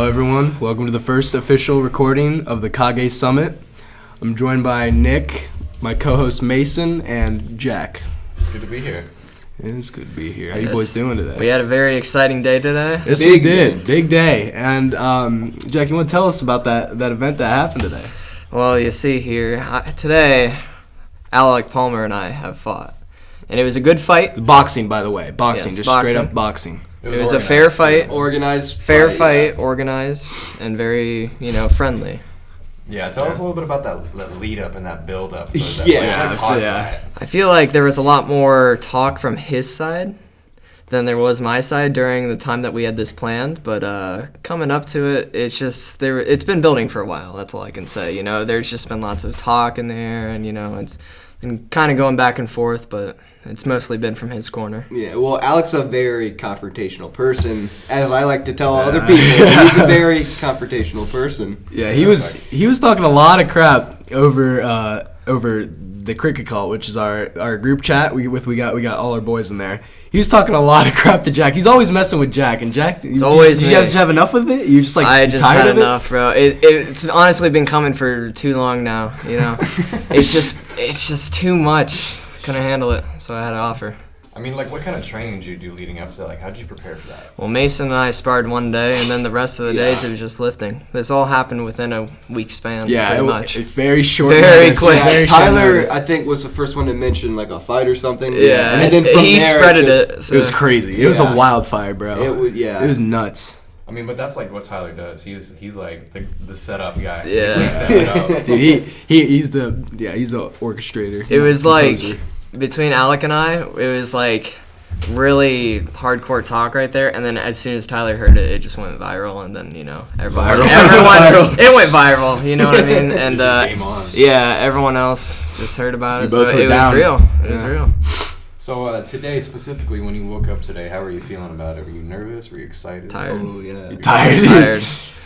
Hello everyone, welcome to the first official recording of the Kage Summit. I'm joined by Nick, my co-host Mason, and Jack. It's good to be here. It is good to be here. How you boys doing today? We had a very exciting day today. Yes, we did. Big day. And Jack, you want to tell us about that event that happened today? Well, you see here, today, Alec Palmer and I have fought. And it was a good fight. Boxing, by the way. Boxing, Yes, just boxing. straight up boxing. It was a fair fight. Organized. Fair fight, organized, and very, friendly. Yeah, tell us a little bit about that lead up and that build up. Yeah. I feel like there was a lot more talk from his side than there was my side during the time that we had this planned. But coming up to it, it's been building for a while. That's all I can say. There's just been lots of talk in there, and it's been kind of going back and forth, but it's mostly been from his corner. Yeah, well, Alec's a very confrontational person, as I like to tell other people. He's a very confrontational person. Yeah, he was talking a lot of crap over the Cricket Cult, which is our group chat. We got all our boys in there. He was talking a lot of crap to Jack. He's always messing with Jack, and Jack, it's always me. You just have enough of it? You're just I just tired had of enough, bro. It's honestly been coming for too long now. It's just too much. Couldn't handle it, so I had to offer. I mean, what kind of training did you do leading up to that? How did you prepare for that? Well, Mason and I sparred one day, and then the rest of the days it was just lifting. This all happened within a week span, pretty much. Very short Very notice. quick. Very Tyler, I think, was the first one to mention, a fight or something. Yeah, and then from he there, spreaded it. So. It was crazy. It was a wildfire, bro. It was nuts. I mean, but that's what Tyler does. He's like the setup guy. Yeah. He's setting it up. Dude, he's the orchestrator. It was between Alec and I, it was really hardcore talk right there, and then as soon as Tyler heard it, it just went viral, and then everyone it went viral. You know what I mean? And came on. yeah, everyone else just heard about it, so it was real. It was real. So today, specifically, when you woke up today, how were you feeling about it? Were you nervous? Were you excited? Tired. Oh, yeah. Tired.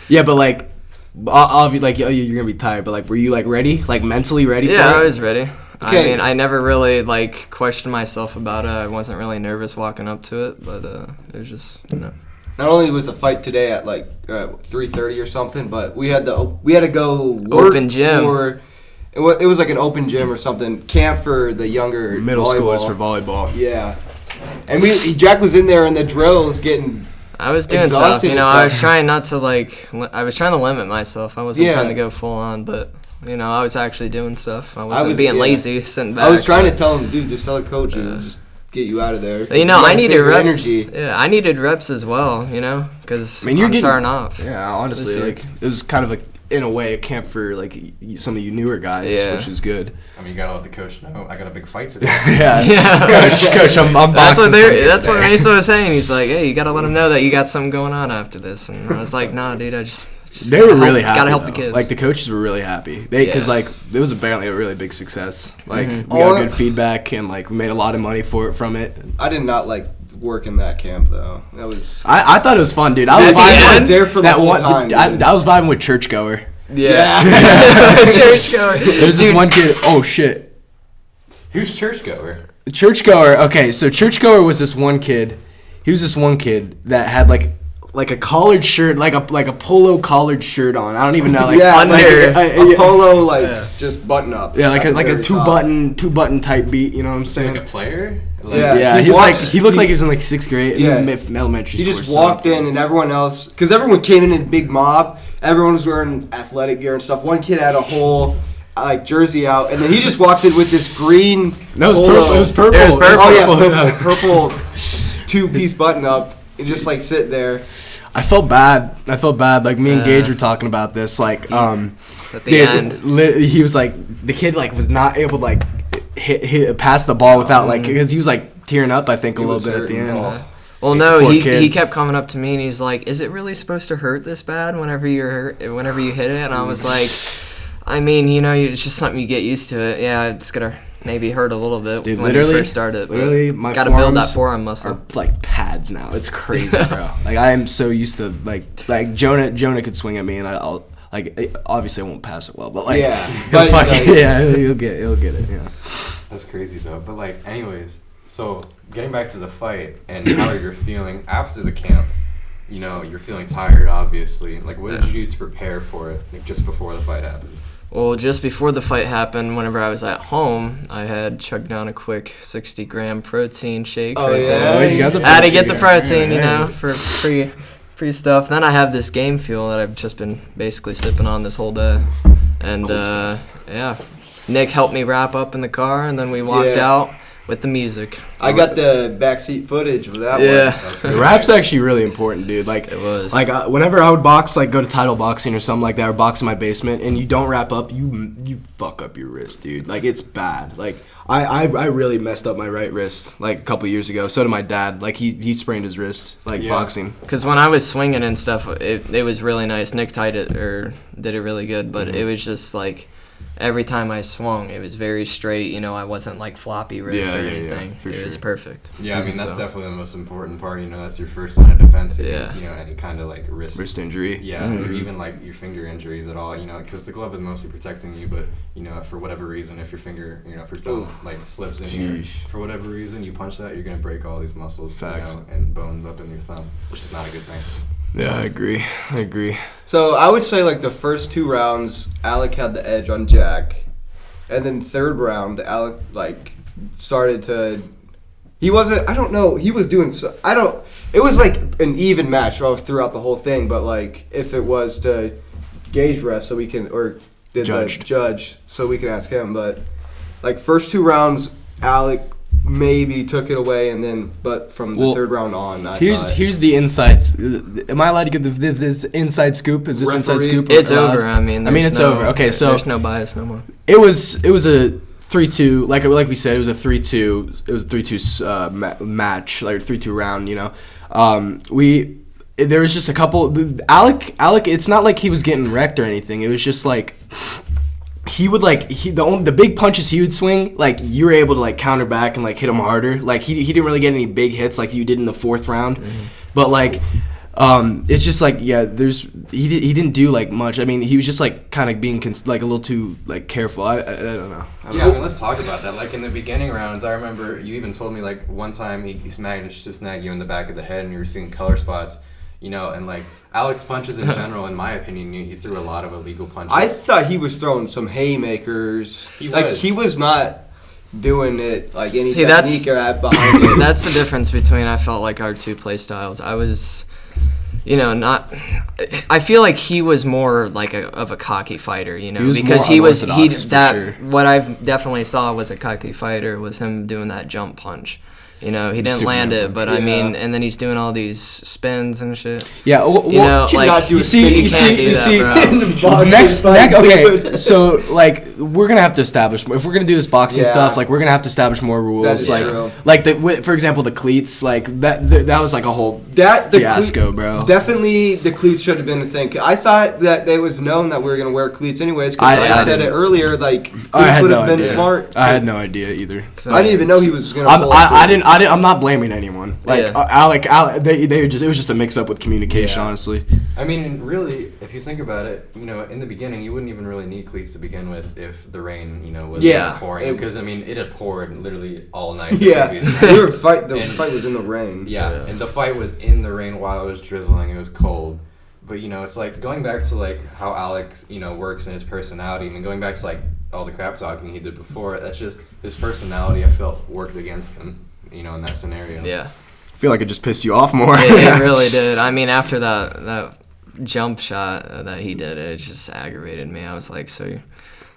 Yeah, but you're gonna be tired, but were you ready? Mentally ready? Yeah, for it? I was ready. Okay. I mean, I never really questioned myself about it. I wasn't really nervous walking up to it, but it was just Not only was the fight today at 3:30 or something, but we had to go work Open gym. It was like an open gym or something, camp for the younger Middle volleyball. schoolers for volleyball. Yeah, and Jack was in there in the drills getting. I was doing stuff. I was trying not to I was trying to limit myself. I wasn't trying to go full on, but. I was actually doing stuff. I wasn't being lazy, sitting back. I was trying to tell him, dude, just tell the coach and just get you out of there. I needed reps. Yeah, I needed reps as well, because I'm starting off. Yeah, honestly, it was kind of in a way, a camp for some of you newer guys, which is good. I mean, you gotta let the coach know. I got a big fight today. yeah. Coach, I'm boxing. That's what Mesa was saying. He's like, hey, you gotta let him know that you got something going on after this. And I was like, nah, dude, they were really happy. Gotta help the kids. The coaches were really happy. Because it was apparently a really big success. We got good feedback and we made a lot of money from it. I did not work in that camp though. That was. I thought it was fun, dude. I was vibing there for the whole time. I was vibing with Churchgoer. Yeah. Churchgoer. There's this one kid. Oh shit. Who's Churchgoer? Churchgoer. Okay, so Churchgoer was this one kid. He was this one kid that had a collared shirt, like a polo collared shirt on. I don't even know. A polo just button up. Yeah, like a two button type beat. You know what I'm saying? Like a player. Yeah. He looked like he was in 6th grade. In elementary school. He just walked in, and everyone else, because everyone came in big mob. Everyone was wearing athletic gear and stuff. One kid had a whole jersey out, and then he just walks in with this green. No, it was purple. It was purple. It was purple. Oh yeah, purple 2-piece button up. And just sit there. I felt bad. Me and Kage were talking about this. At the end, he was the kid was not able to hit pass the ball without because he was tearing up. I think a little bit at the end. Well, no, he kept coming up to me and he's like, "Is it really supposed to hurt this bad whenever you hit it?" And I was like, "I mean, it's just something you get used to it. Yeah, it's gonna." Maybe hurt a little bit when you first started. Literally, my gotta build that forearm muscle. Are pads now. It's crazy, bro. I am so used to Jonah could swing at me and I'll obviously I won't pass it well, but he'll get it. Yeah. That's crazy though. But anyways, so getting back to the fight and how you're feeling after the camp. you know, you're feeling tired, obviously. Like, what did you do to prepare for it, like, just before the fight happened? Well, just before the fight happened, whenever I was at home, I had chugged down a quick 60-gram protein shake. Oh, right yeah? there. Oh, he's got the I had to get the protein, protein, you know, for free stuff. Then I have this game fuel that I've just been basically sipping on this whole day. And, yeah, Nick helped me wrap up in the car, and then we walked out with the music. I got the backseat footage of that one. The rap's actually really important, dude. Like It was. Like whenever I would box, like go to title boxing or something like that, or box in my basement, and you don't wrap up, you fuck up your wrist, dude. Like it's bad. Like I really messed up my right wrist like a couple years ago. So did my dad. Like he sprained his wrist boxing. Because when I was swinging and stuff, it was really nice. Nick tied it or did it really good, but it was just like every time I swung, it was very straight. You know, I wasn't like floppy wrist or anything. It was perfect. Yeah, I mean, that's definitely the most important part. You know, that's your first line of defense against, you know, any kind of like wrist injury. Yeah, or even like your finger injuries at all. You know, because the glove is mostly protecting you, but you know, for whatever reason, if your finger, you know, if your thumb like slips in here, for whatever reason, you punch that, you're gonna break all these muscles, Facts. you know, and bones up in your thumb, which is not a good thing. Yeah, I agree. So I would say like the first 2 rounds, Alec had the edge on Jack. And then third round, Alec like started to. He wasn't. I don't know. He was doing. It was like an even match throughout the whole thing. But like, if it was to gauge ref, so we can the judge, so we can ask him. But like first 2 rounds, Alec maybe took it away, and then from the third round on, here's the insights. Am I allowed to get this inside scoop? Is this inside scoop? It's over. I mean, it's over. Okay, so there's no bias no more. It was a 3-2, like we said, it was a 3-2. It was a 3-2 match, like a 3-2 round. You know, there was just a couple. Alec, it's not like he was getting wrecked or anything. It was just like he would the big punches he would swing, like you were able to like counter back and like hit him harder. Like he didn't really get any big hits like you did in the 4th round, but like. It's just like he didn't do like much. I mean, he was just like kind of being like a little too like careful. I don't know. I mean, let's talk about that. Like in the beginning rounds, I remember you even told me like one time he managed to snag you in the back of the head and you were seeing color spots. You know, and like Alec's punches in general, in my opinion, he threw a lot of illegal punches. I thought he was throwing some haymakers. He was not doing it like any technique or behind it. That's the difference between I felt like our 2 play styles. I was. You know, I feel like he was more like of a cocky fighter, you know, because what I've definitely saw was a cocky fighter was him doing that jump punch. You know, he didn't land it, but I mean, and then he's doing all these spins and shit. Yeah, you know, like you see, next, okay. So like, we're gonna have to establish if we're gonna do this boxing stuff. Like, we're gonna have to establish more rules. That is true. Like for example, the cleats. Like that was like a whole fiasco, bro. Definitely, the cleats should have been a thing. I thought that it was known that we were gonna wear cleats anyways. Because I said it earlier. Like, cleats would have been smart. I had no idea either. I didn't even know he was gonna. I'm not blaming anyone. Like Alec, it was just a mix up with communication, honestly. I mean, really, if you think about it, you know, in the beginning, you wouldn't even really need cleats to begin with if the rain, you know, was pouring. Because I mean, it had poured literally all night. The fight was in the rain. Yeah, and the fight was in the rain while it was drizzling. It was cold. But you know, it's like going back to like how Alec, you know, works and his personality. I mean, going back to like all the crap talking he did before. That's just his personality. I felt worked against him. You know, in that scenario. Yeah. I feel like it just pissed you off more. It really did. I mean, after that jump shot that he did, it just aggravated me. I was like, so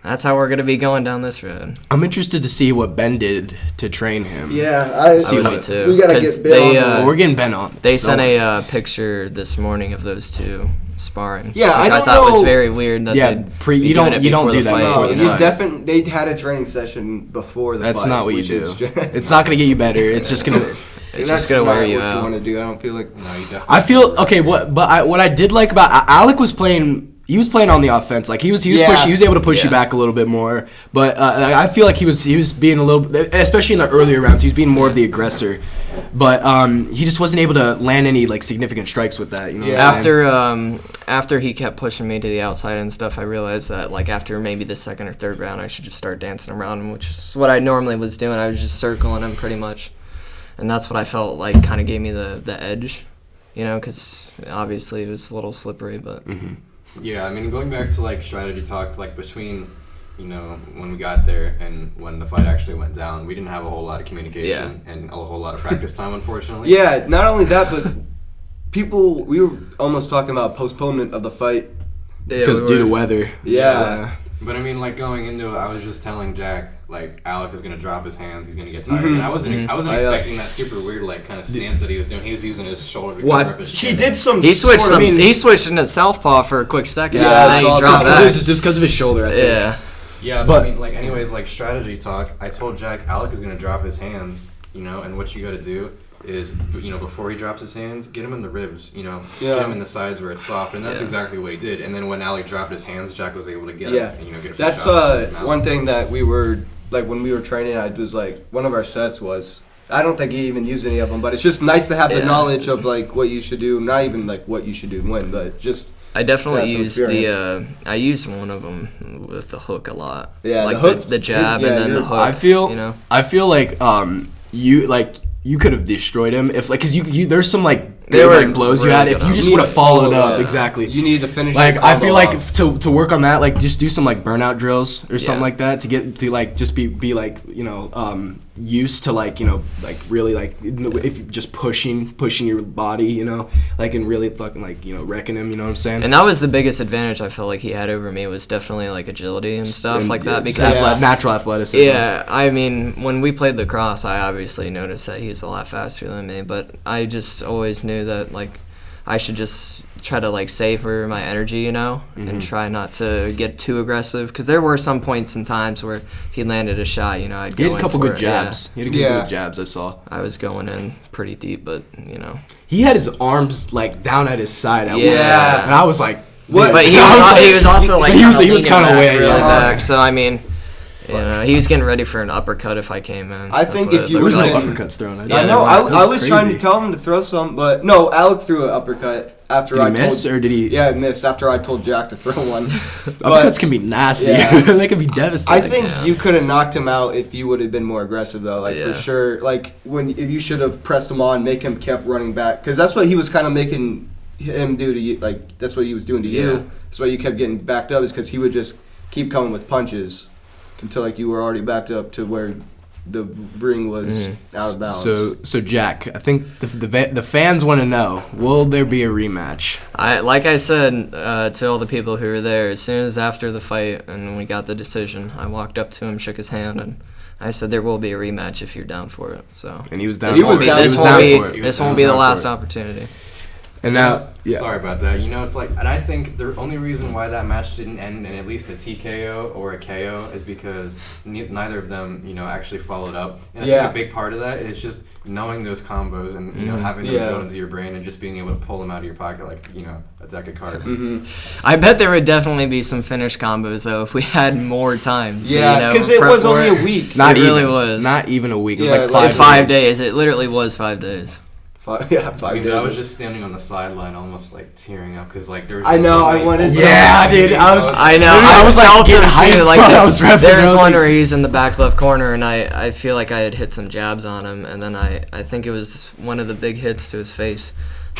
that's how we're going to be going down this road. I'm interested to see what Ben did to train him. Yeah, I would be too. We got to get Ben on. We're getting Ben on. They sent a picture this morning of those 2 sparring. Yeah, which I thought was very weird that you don't do that. No, they had a training session before the fight. That's not what you do. It's not going to get you better. It's just going to... It's just gonna wear you out. That's not what you want to do. I don't feel like. No, you definitely. I feel okay. What I did like about Alec was playing. He was playing on the offense. Like he was pushing. He was able to push you back a little bit more. But I feel like he was being a little, especially in the earlier rounds. He was being more of the aggressor. But he just wasn't able to land any like significant strikes with that. You know. After he kept pushing me to the outside and stuff, I realized that like after maybe the 2nd or 3rd round, I should just start dancing around him, which is what I normally was doing. I was just circling him pretty much. And that's what I felt like kind of gave me the edge. because obviously it was a little slippery, but. Yeah, I mean, going back to like strategy talk, like between, when we got there and when the fight actually went down, we didn't have a whole lot of communication and a whole lot of practice time, unfortunately. Yeah, not only that, but we were almost talking about postponement of the fight. Because due to weather. Yeah. But I mean, like going into it, I was just telling Jack, like Alec is gonna drop his hands, he's gonna get tired, and I wasn't expecting that super weird like kind of stance that he was doing. He was using his shoulder to cover up his chin. He did some. He switched he switched into southpaw for a quick second. Yeah, and then he dropped back. Just because of his shoulder, I think. Yeah. Yeah, but I mean, like, anyways, like strategy talk. I told Jack Alec is gonna drop his hands, and what you gotta do is, before he drops his hands, get him in the ribs, get him in the sides where it's soft, and that's exactly what he did. And then when Alec dropped his hands, Jack was able to get him, and, get a few That's shots in the one mouth. thing that we were, like, when we were training, I was like, one of our sets was, I don't think he even used any of them, but it's just nice to have the knowledge of, like, what you should do, not even, like, what you should do and when, but just... I definitely used experience. I used one of them with the hook a lot. Yeah, like the hook, the jab and then the hook. I feel like you could have destroyed him if because you there's some like They were blows you really had if good you on just him. would have followed Yeah. up exactly. You need to finish Like your I feel combo like off. to work on that, like just do some like burnout drills or something Yeah. like that to get to like just be like used to like like really like if you just pushing your body like and really fucking like wrecking him, you know what I'm saying? And that was the biggest advantage I felt like he had over me was definitely like agility and stuff And, like yeah, that because natural athleticism. yeah, I mean when we played lacrosse I obviously noticed that he's a lot faster than me, but I just always knew that like I should just try to like savor my energy, and try not to get too aggressive because there were some points and times where if he landed a shot, I'd go He had a couple in for good it. jabs. He had a couple good jabs I saw. I was going in pretty deep, but He had his arms like down at his side at one Yeah. point, and I was like, What? But he was also like he was kinda kind of leaning way back really yeah. back. So I mean, he was getting ready for an uppercut if I came in. I That's think what if it you There was looked no like. uppercuts thrown. Yeah, I know. there I was trying to tell him to throw some, but no. Alec threw an uppercut after Did he I miss told. or did he? Yeah, miss after I told Jack to throw one. Uppercuts can be nasty. Yeah. They can be devastating. I think you could have knocked him out if you would have been more aggressive, though. Like for Yeah. sure. Like if you should have pressed him on, make him kept running back, because that's what he was kind of making him do to you. Like that's what he was doing to Yeah. you. That's why you kept getting backed up, is because he would just keep coming with punches until like you were already backed up to where the ring was out of bounds. So Jack, I think the fans want to know: will there be a rematch? Like I said to all the people who were there, as soon as after the fight and we got the decision, I walked up to him, shook his hand, and I said there will be a rematch if you're down for it. So And he was down. He for was it. down- He this was won't down be for it. this He won't was be the down for last it. opportunity. And now, yeah. Sorry about that. It's like, and I think the only reason why that match didn't end in at least a TKO or a KO is because neither of them, actually followed up. And I think a big part of that is just knowing those combos and having them drilled into your brain and just being able to pull them out of your pocket like a deck of cards. I bet there would definitely be some finished combos though if we had more time. To, Yeah, because it prep was for only it. a week. Not It even, really was. Not even a week. It was Yeah, like like 5 days. It literally was 5 days. 5 I mean, days. I was just standing on the sideline, almost like tearing up because like there was. I just know, So I many wanted moments. to- Yeah, dude, I was- I know. I was, like, felt getting him, hyped too. Like while I was repping. I there's was one like- where he's in the back left corner, and I feel like I had hit some jabs on him, and then I think it was one of the big hits to his face,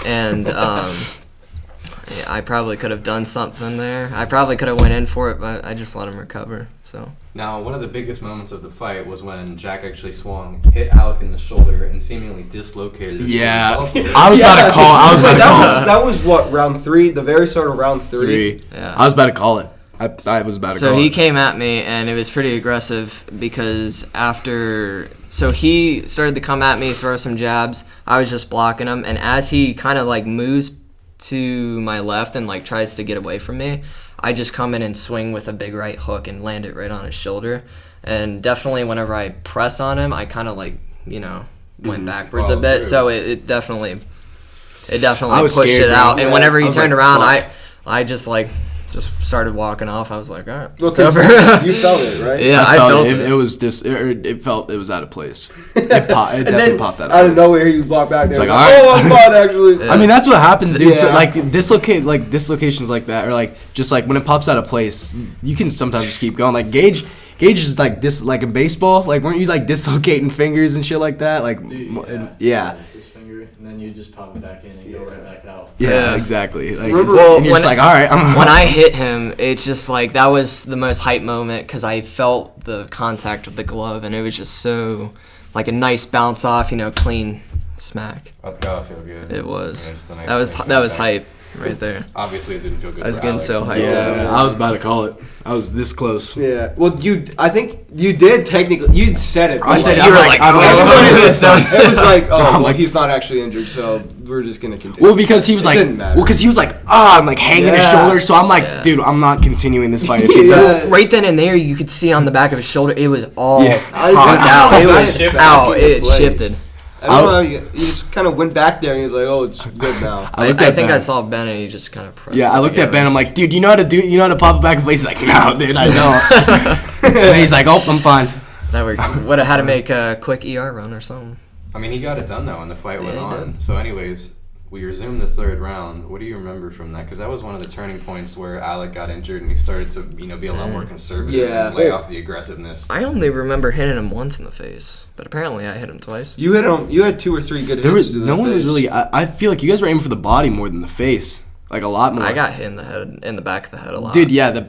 and yeah, I probably could have done something there. I probably could have went in for it, but I just let him recover. So Now, one of the biggest moments of the fight was when Jack actually swung, hit Alec in the shoulder, and seemingly dislocated his Yeah. shoulders also. I was about to call. I was about to call it. that was what, round 3? The very start of round 3? yeah. I was about to call it. I was about to So call he it. came at me, and it was pretty aggressive because so he started to come at me, throw some jabs. I was just blocking him, and as he kind of like moves to my left and like tries to get away from me, I just come in and swing with a big right hook and land it right on his shoulder. And definitely whenever I press on him, I kind of like went backwards a Followed bit. through. So it definitely I was pushed scared, it bro. out. And Yeah, whenever I he was turned like, around, fuck. I just started walking off. I was like, all right, Well, it's over. you felt it, right? Yeah, I felt it. It was just. It felt it was out of place. It definitely then popped out of out of place. nowhere, you walk back there. It's like, like, all oh, I'm fine, actually. Yeah. I mean, that's what happens, dude. So, Yeah. like dislocations like that, or like just like when it pops out of place, you can sometimes just keep going. Like Gage is like this, like in baseball. Like weren't you like dislocating fingers and shit like that? Like, yeah. His finger in and then you just pop it back in and go right back out. Yeah, exactly. Like, Remember- and you're just like, all right, I'm When I hit him, it's just like that was the most hype moment because I felt the contact with the glove, and it was just so like a nice bounce off, clean smack. That's gotta feel good. It was. Yeah, just a nice That was clean that was contact. hype right there. Obviously, it didn't feel good. I was for getting Alex. so hyped Yeah, up. I was about to call it. I was this close. Yeah. Well, I think you did technically. You said it. I said, but you were I'm like, everybody was I'm it was like, oh, I'm well, like- he's not actually injured, so we're just gonna continue. Well, because he was It like, didn't matter. I'm like hanging his Yeah. shoulder. So I'm like, Yeah. dude, I'm not continuing this fight. If he Yeah. doesn't- Right then and there, you could see on the back of his shoulder, it was all Yeah. popped out. It was shifted out. back into It place. shifted. I don't know. You just kind of went back there and he was like, oh, it's good now. I looked at think Ben. I saw Ben and he just kind of pressed. Yeah, I looked at Ben. I'm like, dude, you know how to pop it back in place? He's like, no, dude, I don't. And he's like, oh, I'm fine. That would have had to make a quick ER run or something. I mean, he got it done though, and the fight went Yeah, he on. did. So, anyways, we resumed the third round. What do you remember from that? Because that was one of the turning points where Alec got injured and he started to, be a lot more conservative Yeah. and lay off the aggressiveness. I only remember hitting him once in the face, but apparently I hit him twice. You hit him. You had 2 or 3 good There hits. was to the no one was face. really. I feel like you guys were aiming for the body more than the face, like a lot more. I got hit in the head, in the back of the head a lot. Dude, yeah.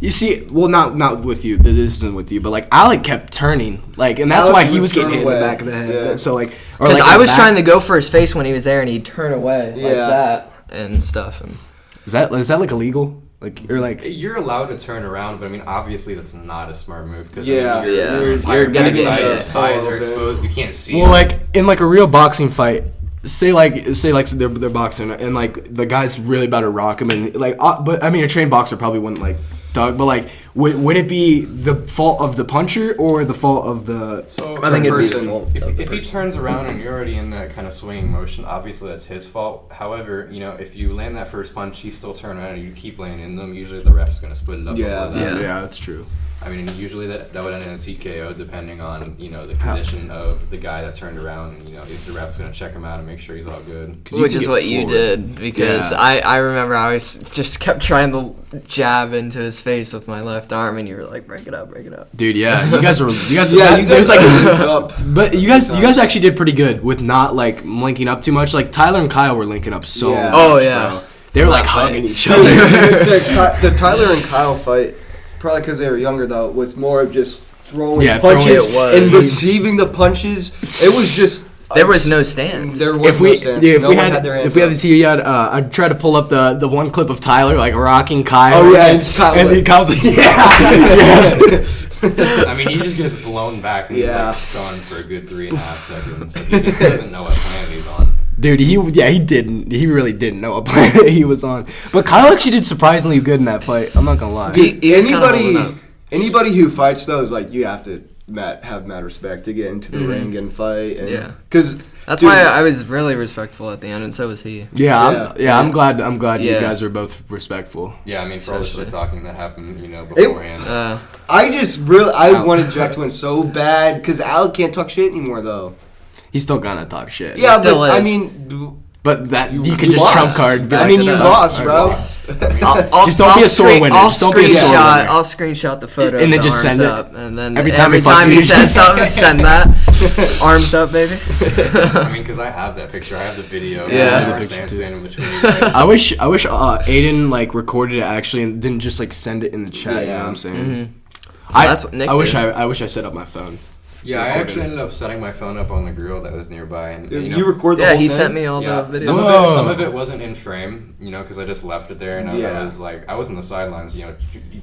You see, not with you. This isn't with you, but like Alec kept turning, like, and that's Alec why he would was getting turn hit in the away. back of the head. Yeah. So like, or Because like I the was back- trying to go for his face when he was there, and he'd turn away like Yeah. that and stuff. And Is that like illegal? Like or like? You're allowed to turn around, but I mean, obviously that's not a smart move because Yeah. your Yeah. entire You're gonna get backside hit. and sides Oh, are man. exposed. You can't see. Well, them. like in like a real boxing fight, say they're boxing and like the guy's really about to rock him and like, but I mean a trained boxer probably wouldn't like dug, but like would it be the fault of the puncher or the fault of the? So I think it'd be the person. fault. of the if he person. turns around and you're already in that kind of swinging motion, obviously that's his fault. However, if you land that first punch, he still turn around and you keep laying in them. Usually the ref's gonna split it up. Yeah. Before that. Yeah. That's true. I mean, usually that would end in a TKO depending on the condition of the guy that turned around. And, if the ref's gonna check him out and make sure he's all good. 'Cause you Which can is get what you forward. did, because Yeah. I remember I was just kept trying to jab into his face with my left arm, and you were like, break it up. Dude, yeah, you guys. Yeah, you it guys was like, linked up. but you guys actually did pretty good with not like linking up too much. Like Tyler and Kyle were linking up so Yeah. much. Oh, yeah. Bro. They were like Not hugging fighting. each Dude, other. the Tyler and Kyle fight, probably because they were younger though, was more of just throwing Yeah, throwing- punches It was. and receiving the punches. It was just There was no stance. There was If we no stance. if No we one had their hands if we had up. the TV, I'd try to pull up the one clip of Tyler like rocking Kyle. Oh, yeah, and, and Kyle and like- then Kyle's like, yeah. I mean, he just gets blown back and he's Yeah. like stunned for a good 3.5 seconds. Like, he just doesn't know what planet he's on. Dude, he really didn't know what planet he was on. But Kyle actually did surprisingly good in that fight. I'm not gonna lie. He was kinda holding up. Anybody who fights though is like you have to have mad respect to get into the ring and fight. And, Yeah. because That's why I was really respectful at the end, and so was he. I'm glad you Yeah. guys are both respectful. Yeah, I mean, for all the shit Especially. talking that happened, beforehand. I wanted Jack to win so bad because Alec can't talk shit anymore though. He's still gonna talk shit. Yeah, still but I is. mean, But that you you could just lost. trump card. be I like, mean, you "Suck." lost, bro. Just don't be a sore winner. I'll Just don't be a sore screenshot. winner. I'll screenshot the photo And of then the just arms send it. up, and then Every every time time he he fucks you, says just something, send that. Arms up, baby. I mean, because I have that picture. I have the video. Yeah. I have The our picture, stand too. standing between you guys. I wish Aiden like recorded it actually and didn't just like send it in the chat. You know Yeah. what I'm saying? Mhm. I That's what Nick did. I wish I set up my phone. Yeah, I Recorded actually it. ended up setting my phone up on the grill that was nearby, and You record the Yeah, whole he thing? sent me all yeah, the videos. some of it wasn't in frame, because I just left it there, and Yeah. I was like, I was on the sidelines,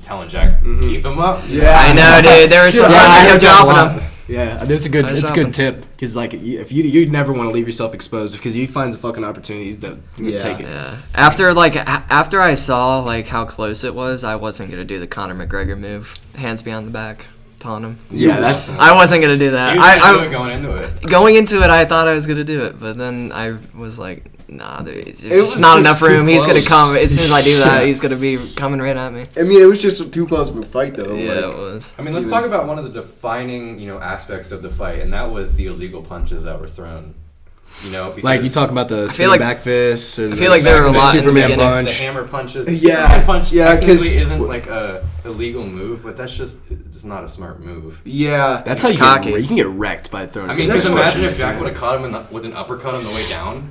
telling Jack, keep him up. Yeah. I know, dude. There was some Yeah, I I heard kept that a dropping lot. them. Yeah, it's a good I was it's a good dropping. tip because like if you never want to leave yourself exposed because he finds a fucking opportunity to Yeah. take it. Yeah. After I saw like how close it was, I wasn't gonna do the Conor McGregor move, hands behind the back, taunt him. Yeah, that's I wasn't gonna do that. He was gonna do it I going into it. going into it, I thought I was gonna do it, but then I was like, nah, there's was just not just enough too room. He's gonna close. come as soon as I do that. He's gonna be coming right at me. I mean, it was just too close of a fight though. Yeah, like- it was. I mean, let's talk about one of the defining, aspects of the fight, and that was the illegal punches that were thrown. You know, because Like you talk about the feel spinning like- back fists. And I feel like there were a the lot in the Superman beginning. punch. the hammer punches. Yeah, Superman punch yeah, 'cause- technically isn't like a illegal move, but that's just it's not a smart move. Yeah. That's how you cocky. get. You can get wrecked by throwing. I mean, that's because what imagine I'm if Jack saying. would have caught him with an uppercut on the way down.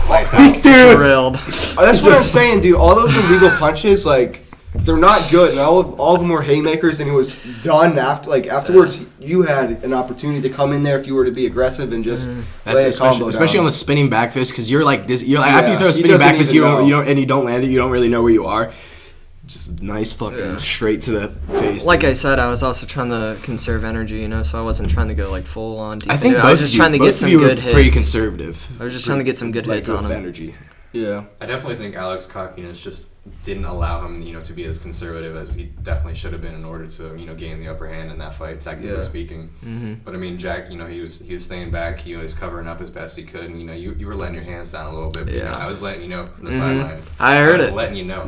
Lights out. Dude. Thrilled. That's what I'm saying, dude. All those illegal punches, like, they're not good. And all of them were haymakers, and it was done after. Like afterwards, you had an opportunity to come in there if you were to be aggressive and just That's lay a especially, combo especially on down. the spinning back fist because you're like this. You're like after you Yeah, throw a he spinning doesn't back fist, even know. you don't and you don't land it. You don't really know where you are. Just nice fucking straight to the face. Like dude. I said, I was also trying to conserve energy, you know, so I wasn't trying to go like full on deep. I think into it. both I was just of you, trying to both get of some you were good hits. pretty conservative. I was just trying to get some good hits on with him. energy. Yeah. I definitely think Alex's cockiness just didn't allow him, you know, to be as conservative as he definitely should have been in order to, you know, gain the upper hand in that fight, technically Yeah. speaking. Mm-hmm. But I mean, Jack, you know, he was staying back, he was covering up as best he could, and you know, you were letting your hands down a little bit. But, you Yeah. know, I was letting you know from the Mhm. sidelines. I heard was it. letting you know.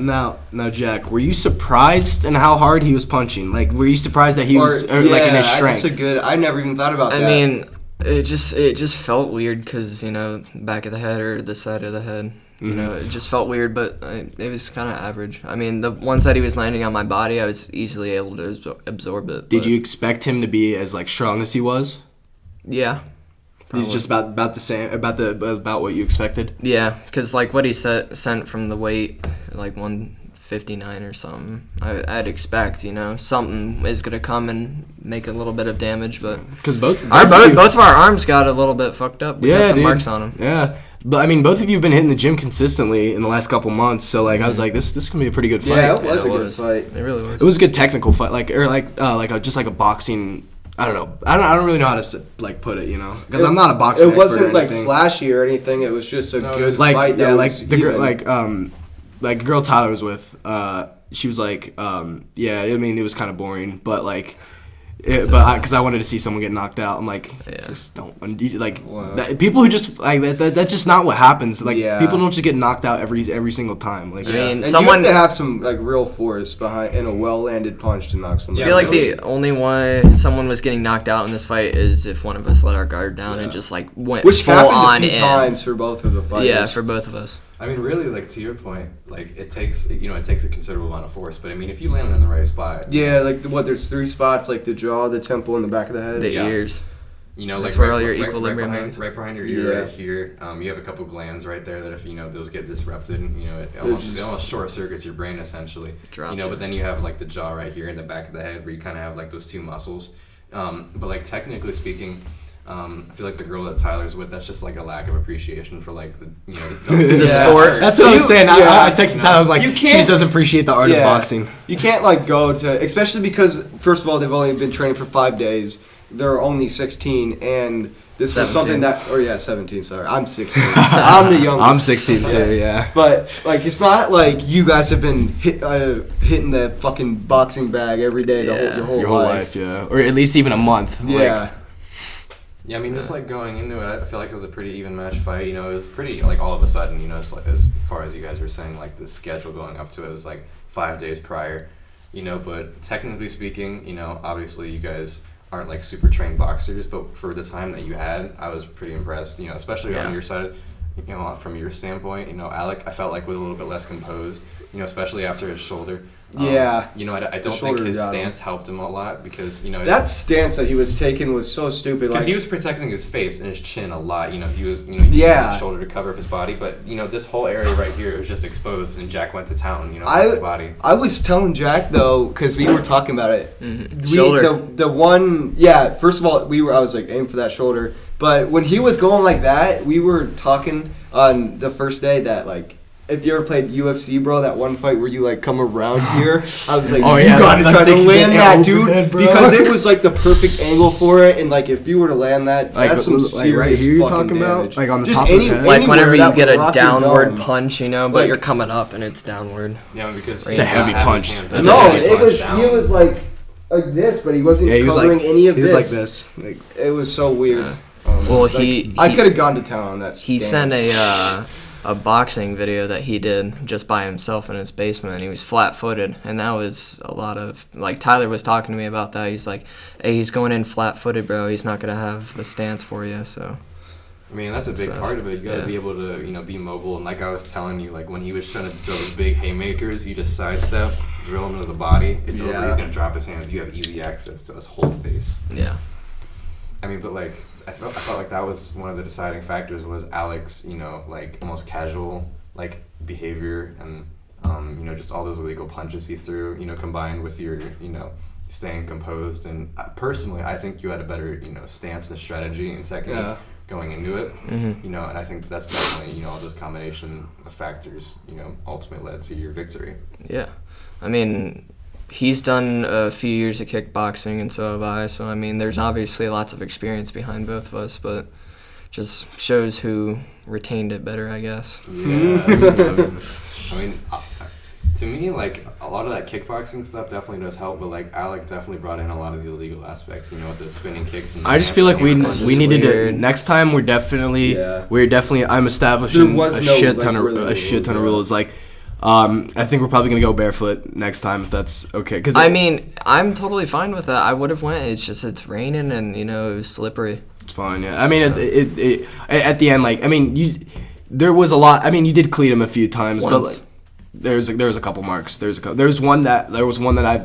Now, Jack, were you surprised in how hard he was punching? Like, were you surprised that he was like in his strength? That's a good. I never even thought about I that. mean, it just felt weird because, you know, back of the head or the side of the head. You know, it just felt weird, but it was kind of average. I mean, the ones that he was landing on my body, I was easily able to absorb it. Did but- you expect him to be as like strong as he was? Yeah. He's Probably. just about the same about what you expected. Yeah, because like what he sent from the weight, like 159 or something, I'd expect, you know, something is gonna come and make a little bit of damage, but Because both both of our arms got a little bit fucked up. We got some dude. marks on them. Yeah, but I mean, both of you have been hitting the gym consistently in the last couple months. So like, I was like, this can be a pretty good fight. yeah, it was Yeah, a it good was. fight. It really was. It was a good technical fight, just like a boxing. I don't know. I don't really know how to like put it, you know, because I'm not a boxing. It wasn't expert or like anything. flashy or anything. It was just a No, it good was Like fight. yeah, that like was the girl, even. like the girl Tyler was with. She was like, yeah. I mean, it was kind of boring, but like. Because I wanted to see someone get knocked out. I'm like, Yeah. just don't like Wow. people who just like that's just not what happens. Like Yeah. people don't just get knocked out every single time. Like I mean, And someone. you have to have some like real force behind in a well-landed punch to knock I somebody. Yeah, feel like really. the only way someone was getting knocked out in this fight is if one of us let our guard down and just like went Which full happened on a few in. times for both of the fighters. Yeah, for both of us. I mean, really, like to your point, like it takes a considerable amount of force. But I mean, if you land in the right spot, Yeah, like there's 3 spots, like the jaw, the temple, and the back of the head. The Yeah. ears. you know, That's like where all your equilibrium right behind, is. right behind your ear, Yeah. right here. You have a couple glands right there that if those get disrupted, you know, it just- almost short circuits your brain essentially. Drops You know, you. but then you have like the jaw right here in the back of the head where you kind of have like those 2 muscles. But like technically speaking. I feel like the girl that Tyler's with, that's just like a lack of appreciation for like the The sport. That's what I was You- saying. yeah. I texted Tyler I'm like You she can't- just doesn't appreciate the art of boxing. You can't like go to, especially because first of all they've only been training for 5 days. They're only 16, and this was 17. something that, or yeah, 17. Sorry, I'm 16. I'm the youngest. I'm 16 too. Yeah. But like, it's not like you guys have been hitting the fucking boxing bag every day Yeah. your whole life. yeah, or at least even a month. Yeah. Yeah, I mean, just like going into it, I feel like it was a pretty even match fight. You know, it was pretty like all of a sudden. You know, it's like as far as you guys were saying, like the schedule going up to it was like 5 days prior. You know, but technically speaking, you know, obviously you guys aren't like super trained boxers, but for the time that you had, I was pretty impressed. You know, especially Yeah. on your side. You know, from your standpoint, you know, Alec, I felt like was a little bit less composed. You know, especially after his shoulder. Yeah. You know, I don't think shoulder his got him. stance helped him a lot because you know That stance that he was taking was so stupid. because Like, he was protecting his face and his chin a lot. You know, he was using Yeah. his shoulder to cover up his body. But you know, this whole area right here was just exposed, and Jack went to town. You know, on his body. I was telling Jack though, because we were talking about it. Shoulder. The one, yeah. First of all, I was like, aim for that shoulder. But when he was going like that, we were talking on the first day that like, if you ever played UFC, bro, that one fight where you like come around here, I was like, Oh, you yeah, gotta that try to thing land getting that, dude, overhead, bro. because it was like the perfect angle for it, and like if you were to land that, that's some serious right here you're fucking talking about? damage. Like on the Just top of the head? Like anywhere whenever you that get would a rock your downward dome. punch, you know, but Like- you're coming up and it's downward. Yeah, because It's a heavy punch. It's No, a heavy it was down. he was like this, but he wasn't Yeah, he was covering like any of he this. was like this. Like It was so weird. Well, Like, I he could have gone to town on that. he stance. sent a boxing video that he did just by himself in his basement, and he was flat-footed, and that was a lot of like Tyler was talking to me about that. He's like, "Hey, he's going in flat-footed, bro. He's not gonna have the stance for you." So I mean, that's a big So, part of it. You got to yeah. be able to, be mobile. And like I was telling you, like when he was trying to throw those big haymakers, you just sidestep, drill him into the body. It's over. Yeah. He's gonna drop his hands. You have easy access to his whole face. Yeah. I mean, but like I felt like that was one of the deciding factors was Alex, like almost casual like behavior and just all those illegal punches he threw, combined with your, staying composed. And personally, I think you had a better, stance and strategy and technique. Yeah. Going into it, Mm-hmm. and I think that's definitely, all those combination of factors, ultimately led to your victory. Yeah. I mean, he's done a few years of kickboxing, and so have I. So, I mean, there's obviously lots of experience behind both of us, but just shows who retained it better, I guess. Yeah, I mean, to me, like a lot of that kickboxing stuff definitely does help, but like Alec definitely brought in a lot of the illegal aspects, with the spinning kicks. And I just feel like we just needed to weird. next time. I'm There establishing was a no, shit like, ton of really of rules, rules. Like, I think we're probably gonna go barefoot next time if that's okay. Cause I mean, I'm totally fine with that. I would have went. It's just it's raining and it was slippery. it's fine. Yeah, I mean, it at the end, like, I mean, there was a lot. I mean, you did cleat him a few times, but Once. like, there was a couple marks. There was one that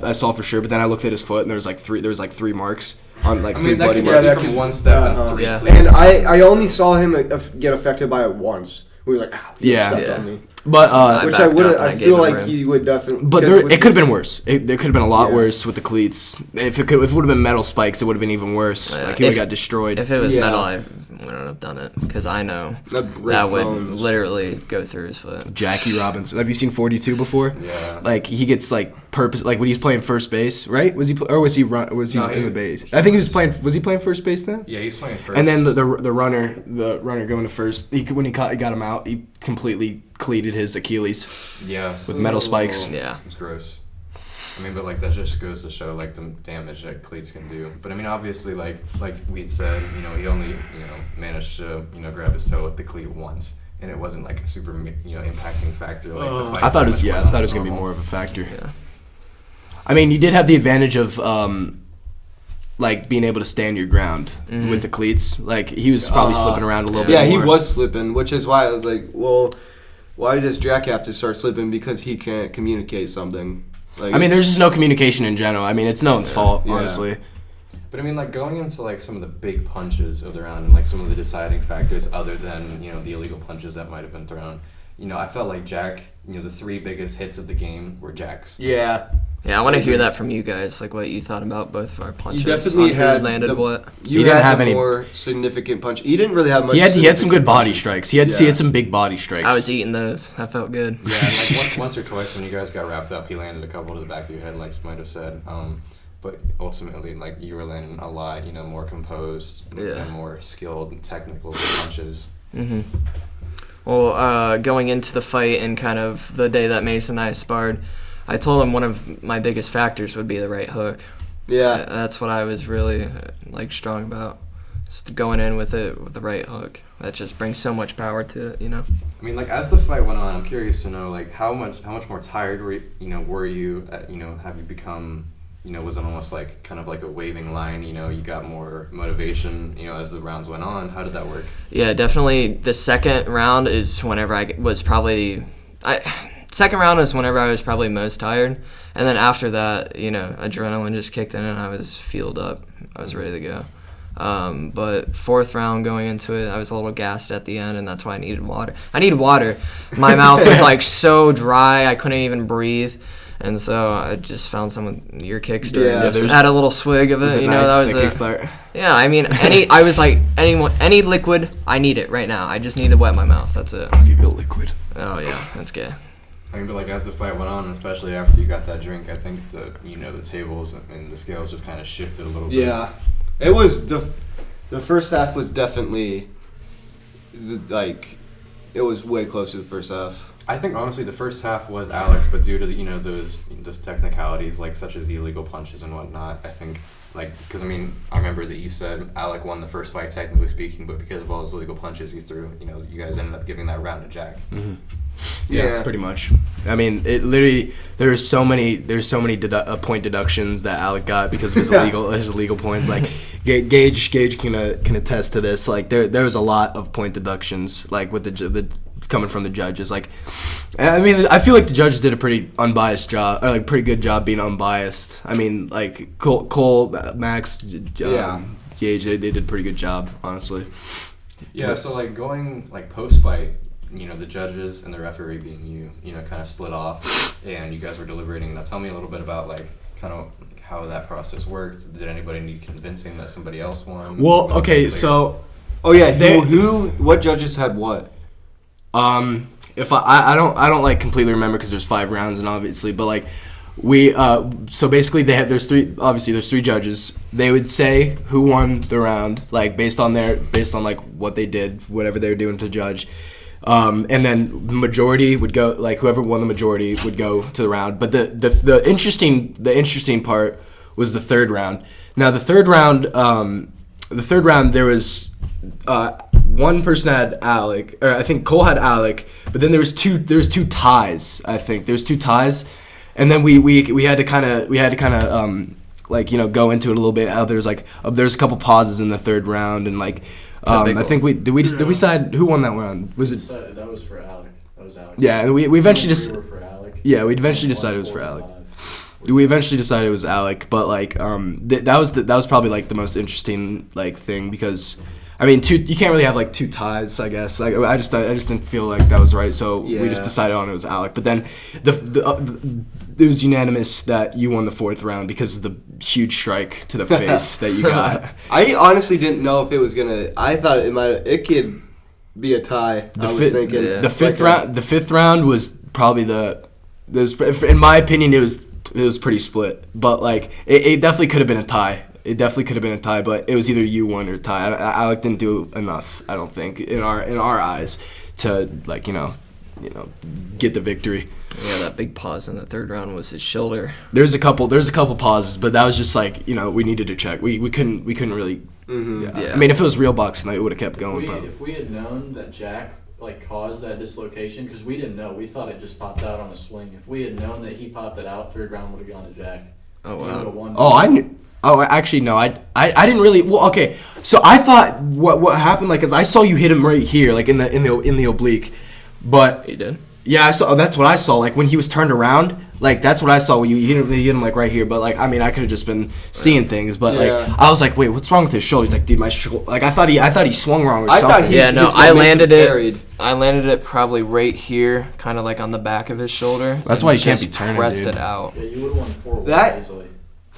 I saw for sure, but then I looked at his foot and there was like three marks on like I three mean, that bloody could marks. be that from could- one step uh-huh. and three Yeah. cleats. And I only saw him get affected by it once. We were like, ow, he Yeah. stepped Yeah. on me. But Which backed I would up have. and I I feel gave him like room. he would definitely. But there, it could have been worse. There could have been a lot Yeah. worse with the cleats. If it would have been metal spikes, it would have been even worse. Yeah. Like he would If- have got destroyed. If it was Yeah. metal, I wouldn't have done it because I know That break that would bones. literally go through his foot. Jackie Robinson. Have you seen 42 before? Yeah. Like he gets like purpose. Like when he's playing first base, right? Was he was he No, in the base? I think he was playing. Was he playing first base then? Yeah, he's playing first. And then the runner going to first. When he got him out, he completely cleated his Achilles yeah, with metal spikes. Yeah. it's gross. I mean, but like that just goes to show like the damage that cleats can do. But I mean, obviously, like we said, he only managed to grab his toe with the cleat once, and it wasn't like a super impacting factor. Like the fight I thought it was much yeah. went I on thought it as was gonna be normal. more of a factor. Yeah. I mean, you did have the advantage of like being able to stand your ground with the cleats. Like he was probably slipping around a little Yeah, bit he more. was slipping, which is why I was like, well, why does Jack have to start slipping? Because he can't communicate something. Like, I mean, it's- there's just no communication in general. I mean, it's no one's fault, Yeah. honestly. But I mean, like going into like some of the big punches of the round and like some of the deciding factors, other than the illegal punches that might have been thrown. I felt like Jack. The three biggest hits of the game were Jack's. Yeah. Yeah, I want to hear that from you guys, like what you thought about both of our punches. You definitely on who had landed the- what. You He didn't had have the any- more significant punch. He didn't really have much. He had some significant good body punches. strikes. He had some big body strikes. I was eating those. That felt good. Yeah, and like once or twice when you guys got wrapped up, he landed a couple to the back of your head, like you might have said. But ultimately, like you were landing a lot, more composed Yeah. and more skilled and technical punches. Mm-hmm. Well, going into the fight and kind of the day that Mason and I sparred, I told him one of my biggest factors would be the right hook. Yeah. That's what I was really strong about. Just going in with it with the right hook. That just brings so much power to it, I mean, like as the fight went on, I'm curious to know like how much more tired were you? Have you become? Was it almost like kind of like a waving line? You got more motivation. As the rounds went on. How did that work? Yeah, definitely. The second round is whenever I was probably. Second round was whenever I was probably most tired, and then after that, adrenaline just kicked in and I was fueled up. I was ready to go. But fourth round going into it, I was a little gassed at the end, and that's why I needed water. My mouth was like so dry, I couldn't even breathe. And so I just found some of your kicks during. Yeah, Just had a little swig of it. Was it That was the it. kickstart? Yeah, I mean, I was like, any liquid, I need it right now. I just need to wet my mouth. That's it. I'll give you a liquid. Oh yeah, that's good. I mean, but like as the fight went on, especially after you got that drink, I think the tables and the scales just kind of shifted a little bit. Yeah. It was the first half was definitely it was way closer to the first half. I think honestly the first half was Alex, but due to those technicalities like such as the illegal punches and whatnot, I think because I remember that you said Alec won the first fight technically speaking, but because of all those illegal punches he threw, you guys ended up giving that round to Jack. Mm-hmm. Yeah. Yeah, pretty much. I mean, it literally there's so many point deductions that Alec got because of his illegal points. Like Gage can attest to this. Like there was a lot of point deductions like with the coming from the judges. Like, I mean, I feel like the judges did a pretty unbiased job, or like pretty good job being unbiased. I mean, like Cole, Max, Gage, they did a pretty good job, honestly. Yeah. So like going like post fight. The judges and the referee being kind of split off, and you guys were deliberating. Now tell me a little bit about like kind of how that process worked. Did anybody need convincing that somebody else won? Well, okay, so what judges had what? If I don't like completely remember because there's 5 rounds and obviously, but like we so basically there's three judges. They would say who won the round like based on like what they did, whatever they were doing to judge. And then the majority would go, like whoever won the majority would go to the round. But the interesting part was the third round. Now the third round there was one person had Alec, or I think Cole had Alec, but then there was two ties. I think there's 2 ties, and then we had to kind of go into it a little bit. How there's a couple pauses in the third round and like. I think we decide who won that round. Was it? That was for Alec. That was Alec. Yeah, and we eventually just. For Alec. Yeah, we eventually decided it was for Alec. We eventually decided it was Alec, but like that was probably like the most interesting like thing because. I mean, you can't really have like 2 ties, I guess. Like I just didn't feel like that was right, so we just decided on it was Alec. But then it was unanimous that you won the 4th round because of the huge strike to the face that you got. I honestly didn't know if it was gonna. I thought it could be a tie. The fifth round was probably in my opinion it was pretty split, but like it definitely could have been a tie. It definitely could have been a tie, but it was either you won or tie. Alec didn't do enough, I don't think, in our eyes, to like get the victory. Yeah, that big pause in the third round was his shoulder. There's a couple pauses, but that was just like we needed to check. We couldn't really. Mm-hmm. Yeah. I mean, if it was real boxing, it would have kept going. If we had known that Jack caused that dislocation, because we didn't know, we thought it just popped out on the swing. If we had known that he popped it out, third round would have gone to Jack. Oh wow. Won. Oh, I knew. Oh, actually, no. I didn't really. Well, okay. So I thought what happened, like, is I saw you hit him right here, like in the oblique, but He did. yeah, I saw. That's what I saw. Like when he was turned around, like that's what I saw when you hit him like right here. But like, I mean, I could have just been seeing things, but like I was like, wait, what's wrong with his shoulder? He's like, dude, my shoulder. Like I thought he swung wrong or something. I landed it probably right here, kind of like on the back of his shoulder. That's why he can't be turning, pressed dude. it out. Yeah, you would have won 4-1 easily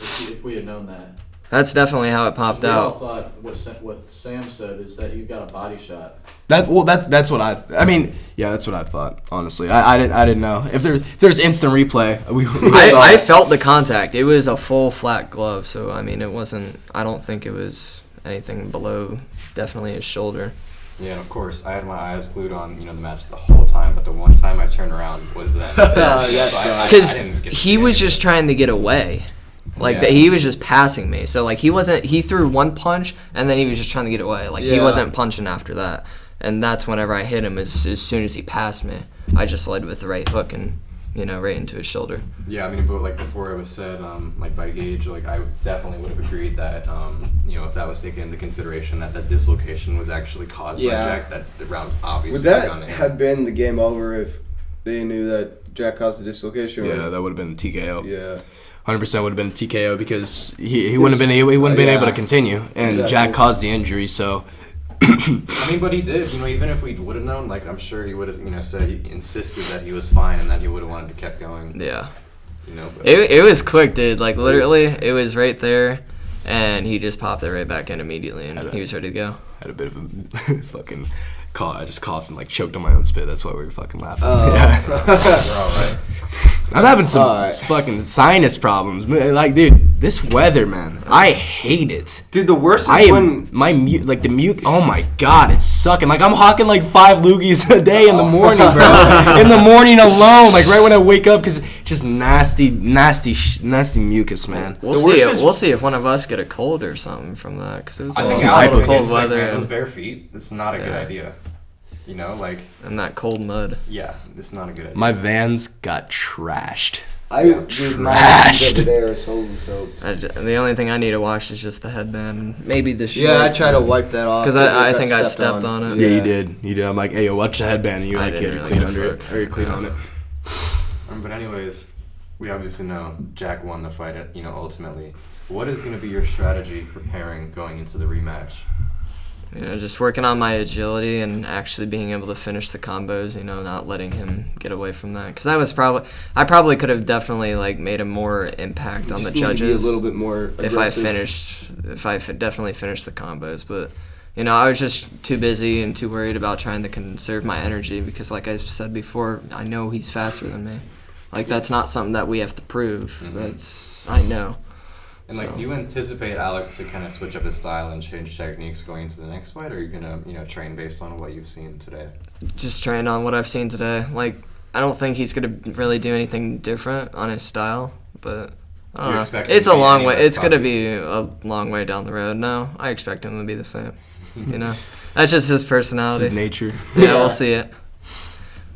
if we had known that. That's definitely how it popped We all out. thought what Sam said is that you got a body shot. That's what I thought. Honestly, I didn't know if there's instant replay. I felt the contact. It was a full flat glove, so I mean, it wasn't. I don't think it was anything below. Definitely his shoulder. Yeah, and of course, I had my eyes glued on the match the whole time, but the one time I turned around was then. Because he was just trying to get away. He was just passing me. So, like, he threw one punch, and then he was just trying to get away. Like, he wasn't punching after that. And that's whenever I hit him, as soon as he passed me, I just led with the right hook and, right into his shoulder. Yeah, I mean, but, like, before it was said, by Gage, like, I definitely would have agreed that, if that was taken into consideration, that dislocation was actually caused by Jack, that the round obviously would that gone in. have been the game over if they knew that Jack caused the dislocation? Yeah, that would have been a TKO. Yeah. 100% would have been a TKO because he wouldn't have been able to continue, and Jack caused the injury. So, I mean, but he did. Even if we would have known, like I'm sure he would have, said he insisted that he was fine and that he would have wanted to kept going. Yeah. But it was quick, dude. Like literally, it was right there, and he just popped it right back in immediately, and he was ready to go. Had a bit of a fucking I just coughed and like choked on my own spit. That's why we were fucking laughing. Oh. Yeah. We're all right. I'm having some Alright. fucking sinus problems. Like, dude, this weather, man, I hate it. Dude, the worst is I am when the mucus. Oh my god, it's sucking. Like I'm hawking like 5 loogies a day in the morning, bro. In the morning alone, like right when I wake up, because just nasty mucus, man. We'll The see. worst is- We'll see if one of us get a cold or something from that, because it was I all think some Alex would cold get sick, weather man. Those and, bare feet, it's not a good Yeah. idea. You know, like, and that cold mud. yeah, it's not a good idea. My Vans got trashed. dude, my Trashed. over there is totally soaked. The only thing I need to wash is just the headband, and maybe the shorts. Yeah, I try to wipe that off. Because I think I stepped on it. Yeah, you did. You did. I'm like, hey, yo, watch the headband, and you I like, didn't you had to really clean give a under it, fuck. or you clean on it. But anyways, we obviously know Jack won the fight, ultimately. What is going to be your strategy preparing going into the rematch? Just working on my agility and actually being able to finish the combos. Not letting him get away from that. Because I probably could have definitely like made a more impact on the judges a little bit more aggressive. definitely finished the combos. But I was just too busy and too worried about trying to conserve my energy because, like I said before, I know he's faster than me. Like that's not something that we have to prove. Mm-hmm. I know. And like, do you anticipate Alec to kind of switch up his style and change techniques going into the next fight, or are you gonna, train based on what you've seen today? Just trained on what I've seen today. Like, I don't think he's gonna really do anything different on his style, but I don't know. It's a long way. It's gonna be a long way down the road. No, I expect him to be the same. That's just his This personality. is nature. Yeah, we'll see it.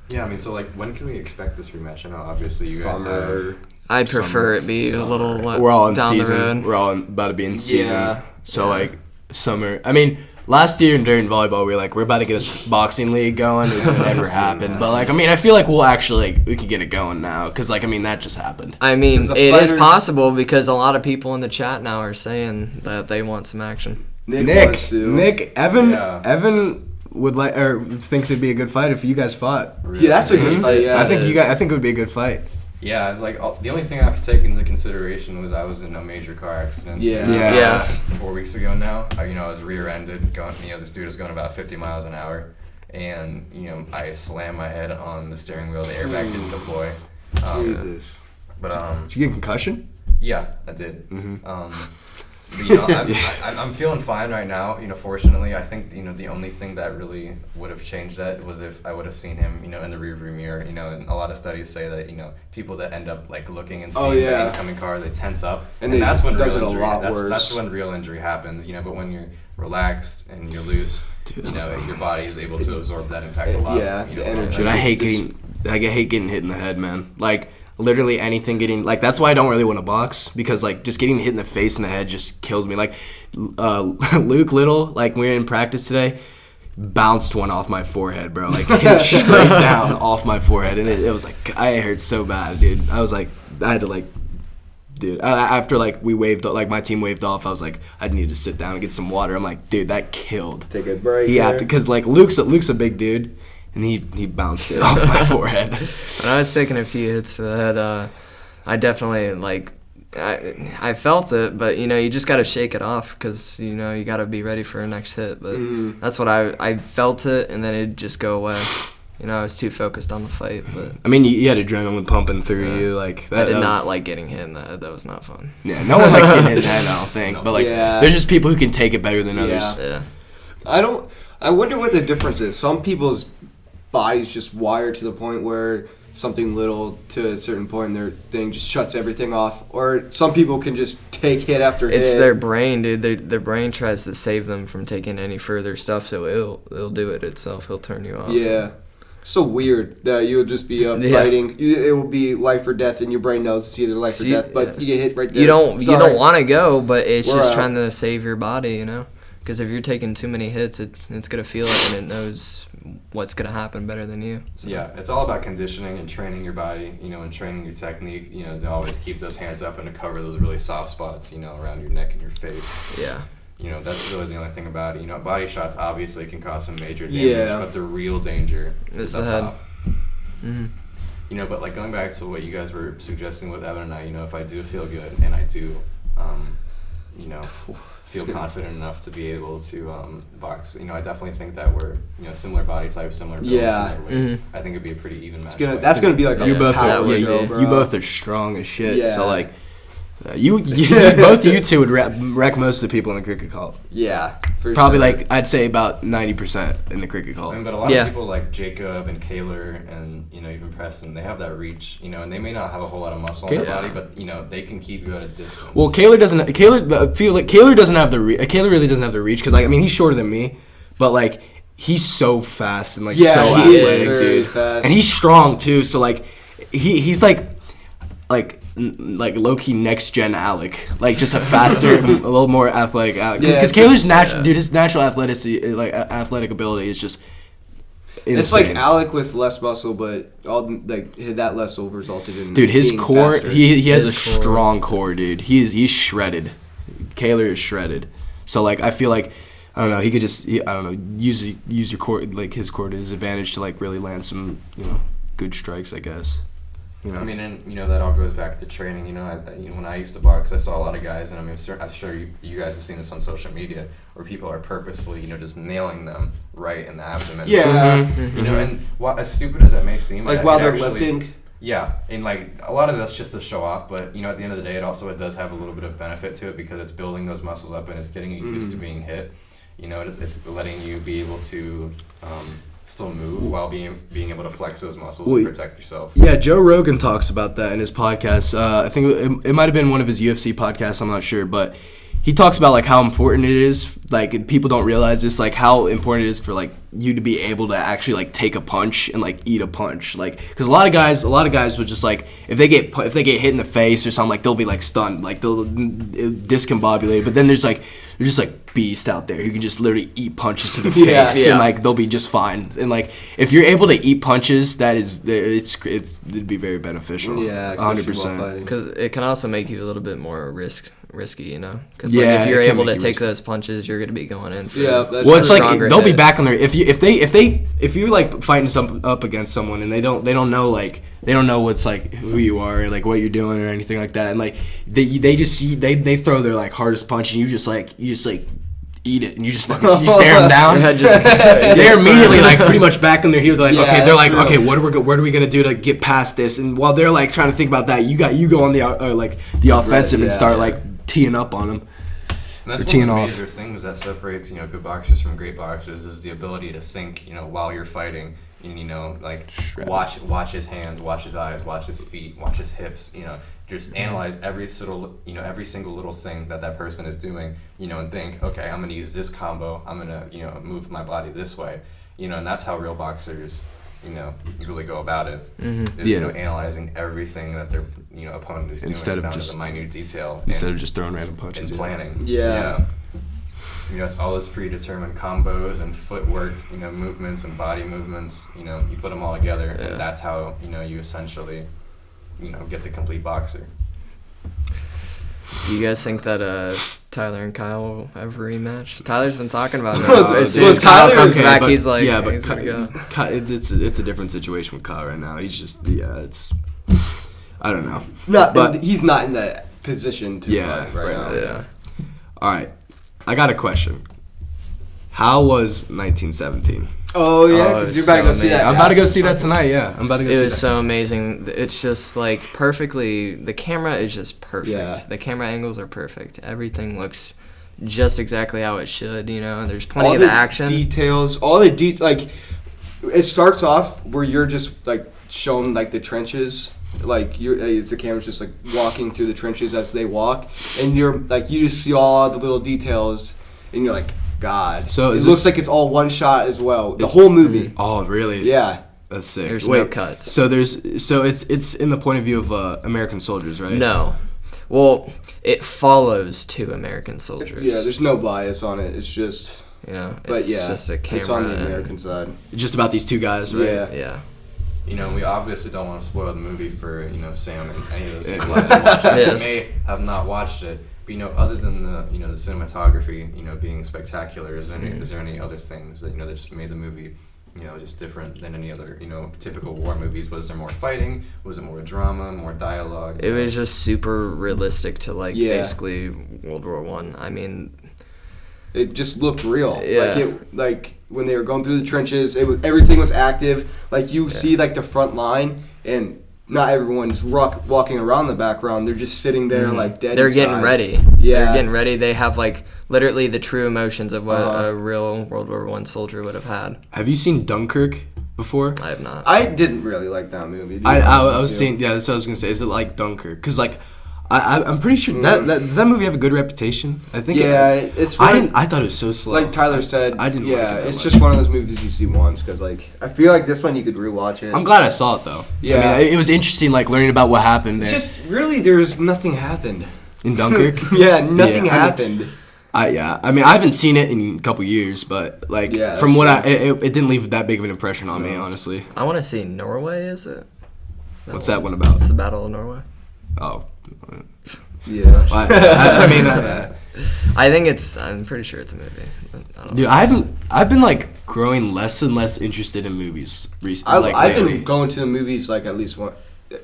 Yeah, I mean, so like, when can we expect this rematch? I know obviously you guys have. I'd prefer it be a little We're all in down the season. road. We're all about to be in season. Yeah. So like summer. I mean, last year during volleyball, we were like, we're about to get a boxing league going. It never happened. But like, I mean, I feel like we'll actually we could get it going now because like, I mean, that just happened. I mean, Because it the is fighters- possible because a lot of people in the chat now are saying that they want some action. Nick, Evan, Yeah. Evan would like or thinks it'd be a good fight if you guys fought. Yeah, that's a good fight. Yeah, I think it you is. guys. I think it would be a good fight. Yeah, it's like the only thing I have to take into consideration was I was in a major car accident. Yeah. Yeah. Yes. 4 weeks ago now. I was rear-ended. This dude was going about 50 miles an hour, and I slammed my head on the steering wheel. The airbag didn't deploy. Jesus. But Did you get concussion? yeah, I did. Mm-hmm. But, I'm feeling fine right now. Fortunately, I think the only thing that really would have changed that was if I would have seen him, in the rearview mirror. And a lot of studies say that people that end up like looking and seeing the incoming car, they tense up, and that's when does real it a injury. lot That's worse. when real injury happens. But when you're relaxed and you're loose, your body is able to absorb that impact a lot. Yeah, the energy. Dude, I hate getting hit in the head, man. Like literally anything getting like that's why I don't really want to box because like just getting hit in the face and the head just kills me. Like Luke Little, like we were in practice today, bounced one off my forehead, bro. Like hit straight down off my forehead, and it was like I hurt so bad, dude. I was like I had to like. Dude, after like we waved, like my team waved off, I was like, I needed to sit down and get some water. I'm like, dude, that killed. Take a break. Yeah, because like Luke's a big dude, and he bounced it off my forehead. When I was taking a few hits to the head, I definitely like I felt it, but you just got to shake it off because you got to be ready for a next hit. But that's what I felt it, and then it'd just go away. I was too focused on the fight, but I mean, you had adrenaline pumping through you, like that. I did that not was, like getting hit in the head. That was not fun. Yeah, no one likes getting hit in the head, I don't think. But like, Yeah. there's just people who can take it better than others. Yeah. I wonder what the difference is. Some people's bodies just wired to the point where something little to a certain point in their thing just shuts everything off. Or some people can just take hit after hit. It's their brain, dude. Their brain tries to save them from taking any further stuff, so it'll do it itself. It'll turn you off. Yeah. So weird that you would just be fighting. It will be life or death, and your brain knows it's either life or death. But you get hit right there. You don't Sorry. want to go, but it's We're just out. trying to save your body, Because if you're taking too many hits, it's gonna feel it, and it knows what's gonna happen better than you. So. Yeah, it's all about conditioning and training your body, and training your technique, to always keep those hands up and to cover those really soft spots, around your neck and your face. Yeah. That's really the only thing about it. Body shots obviously can cause some major damage, Yeah. but the real danger It's is the up head. top. Mm-hmm. But like going back to what you guys were suggesting with Evan and I, if I do feel good and I do, feel confident enough to be able to box. I definitely think that we're similar body types, similar builds, Yeah. similar weight. I think it'd be a pretty even match. That's gonna be like a You both power are, show, bro. you both are strong as shit. Yeah. So like, both of you two would wreck most of the people in the cricket call. Yeah, for Probably sure. like I'd say about 90% in the cricket call. But a lot of people like Jacob and Kaylor and even Preston, they have that reach, and they may not have a whole lot of muscle on their body, but they can keep you at a distance. Well, Kaylor doesn't. I feel like Kaylor doesn't have the Kaylor really doesn't have the reach because I mean he's shorter than me, but like he's so fast and like so he athletic, is very dude. fast. And he's strong too. So like he's like low key next gen Alec, like just a faster, a little more athletic Alec. Yeah, Because Kaylor's natural, dude, his natural athletic ability is just insane. It's like Alec with less muscle, but all that less will resulted in. Dude, his being core, faster. he has His a core. strong core, dude. He's shredded. Kaylor is shredded. So like I feel like I don't know, he could just use your core, like his core to his advantage to like really land some good strikes, I guess. I mean, and that all goes back to training. When I used to box, I saw a lot of guys, and I mean, I'm sure you guys have seen this on social media, where people are purposefully, just nailing them right in the abdomen. Yeah. And as stupid as that may seem, Like it while they're actually- lifting. Yeah, and like a lot of that's just to show off, but at the end of the day, it does have a little bit of benefit to it because it's building those muscles up and it's getting you used to being hit. It's letting you be able to still move while being able to flex those muscles and protect yourself. Yeah, Joe Rogan talks about that in his podcast. I think it might have been one of his UFC podcasts. I'm not sure, but he talks about like how important it is. Like people don't realize this, like how important it is for like you to be able to actually like take a punch and like eat a punch. Like because a lot of guys would just like if they get hit in the face or something, like they'll be like stunned, like they'll discombobulated. But then there's just like beast out there who can just literally eat punches to the face and like they'll be just fine. And like if you're able to eat punches, it'd be very beneficial. Yeah, 100%. Because it can also make you a little bit more risky, Because Yeah, if you're it can able to make you take risky. those punches, you're going to be going in for Yeah, that's Well, it's like stronger they'll be hit. back on their if you're like fighting up against someone and they don't know like they don't know what's like who you are or like what you're doing or anything like that, and like they just see they throw their like hardest punch and you just eat it and you just fucking you stare them down. They're immediately like pretty much back on their heel. They're like, okay, they're like, true. okay, what are we gonna do to get past this? And while they're like trying to think about that, you go on the offensive and start like teeing up on them. And that's Routine one of the off. major things that separates, good boxers from great boxers is the ability to think, while you're fighting. And, like watch his hands, watch his eyes, watch his feet, watch his hips. Just analyze every single little thing that person is doing. And think, okay, I'm gonna use this combo. I'm gonna move my body this way. And that's how real boxers really go about it. Is, analyzing everything that their opponent is Instead doing of down just- to the minute detail. Instead and- of just throwing random punches. and planning. Yeah. It's all those predetermined combos and footwork, movements and body movements. You put them all together, and that's how you essentially, get the complete boxer. Do you guys think that Tyler and Kyle will ever rematch? Tyler's been talking about it. Well, As soon as Kyle comes back, but- he's like, yeah, but he's gonna go. It's a different situation with Kyle right now. He's just it's I don't know. But he's not in that position to fight right now. Yeah. All right, I got a question. How was 1917? Oh yeah, Oh, because you're it's about to go so see that. amazing. I'm about to go see that tonight. Yeah, I'm about to go see It that. was so amazing. It's just like perfectly. The camera is just perfect. Yeah. The camera angles are perfect. Everything looks just exactly how it should. There's plenty All of the action. details, all the like. It starts off where you're just like shown like the trenches. Like the camera's just like walking through the trenches as they walk, and you're like you just see all the little details, and you're like, God. So it is looks this- like it's all one shot as well. The whole movie. Oh, really? Yeah. That's sick. There's no cuts. So it's in the point of view of American soldiers, right? No. Well, it follows two American soldiers. Yeah. There's no bias on it. It's just. But It's yeah, just a camera. it's on the and- American side. Just about these two guys, right? Yeah. Yeah. We obviously don't want to spoil the movie for Sam and any of those Yeah. people that haven't watched it. Yes. They may have not watched it, but other than the the cinematography being spectacular, is there any other things that that just made the movie just different than any other typical war movies? Was there more fighting? Was it more drama, more dialogue? It was just super realistic to Yeah. basically World War One. I mean, it just looked real. Yeah. Like when they were going through the trenches, everything was active. Like you see like the front line, and not everyone's walking around the background. They're just sitting there like dead. They're inside. getting ready. Yeah. They're getting ready. They have like literally the true emotions of what a real World War I soldier would have had. Have you seen Dunkirk before? I have not. I didn't really like that movie. I was saying, yeah, that's what I was gonna say. Is it like Dunkirk? Because like, I'm pretty sure that does that movie have a good reputation? I think. Yeah, it's. I thought it was so slow. Like Tyler said, I didn't. Yeah, like it that it's much. just one of those movies you see once because like I feel like this one you could rewatch it. I'm glad I saw it though. Yeah. I mean, it was interesting, like learning about what happened there It's just really there's nothing happened. in Dunkirk. Yeah, nothing Yeah, happened. I mean, I haven't seen it in a couple years, but like Yeah, from what that's it didn't leave that big of an impression on me, honestly. I want to see Norway. Is it? What's that one about? It's the Battle of Norway. Oh, Yeah. I mean, I think it's. I'm pretty sure it's a movie. I don't dude, know. I've been like growing less and less interested in movies recently. Like I've lately. been going to the movies like at least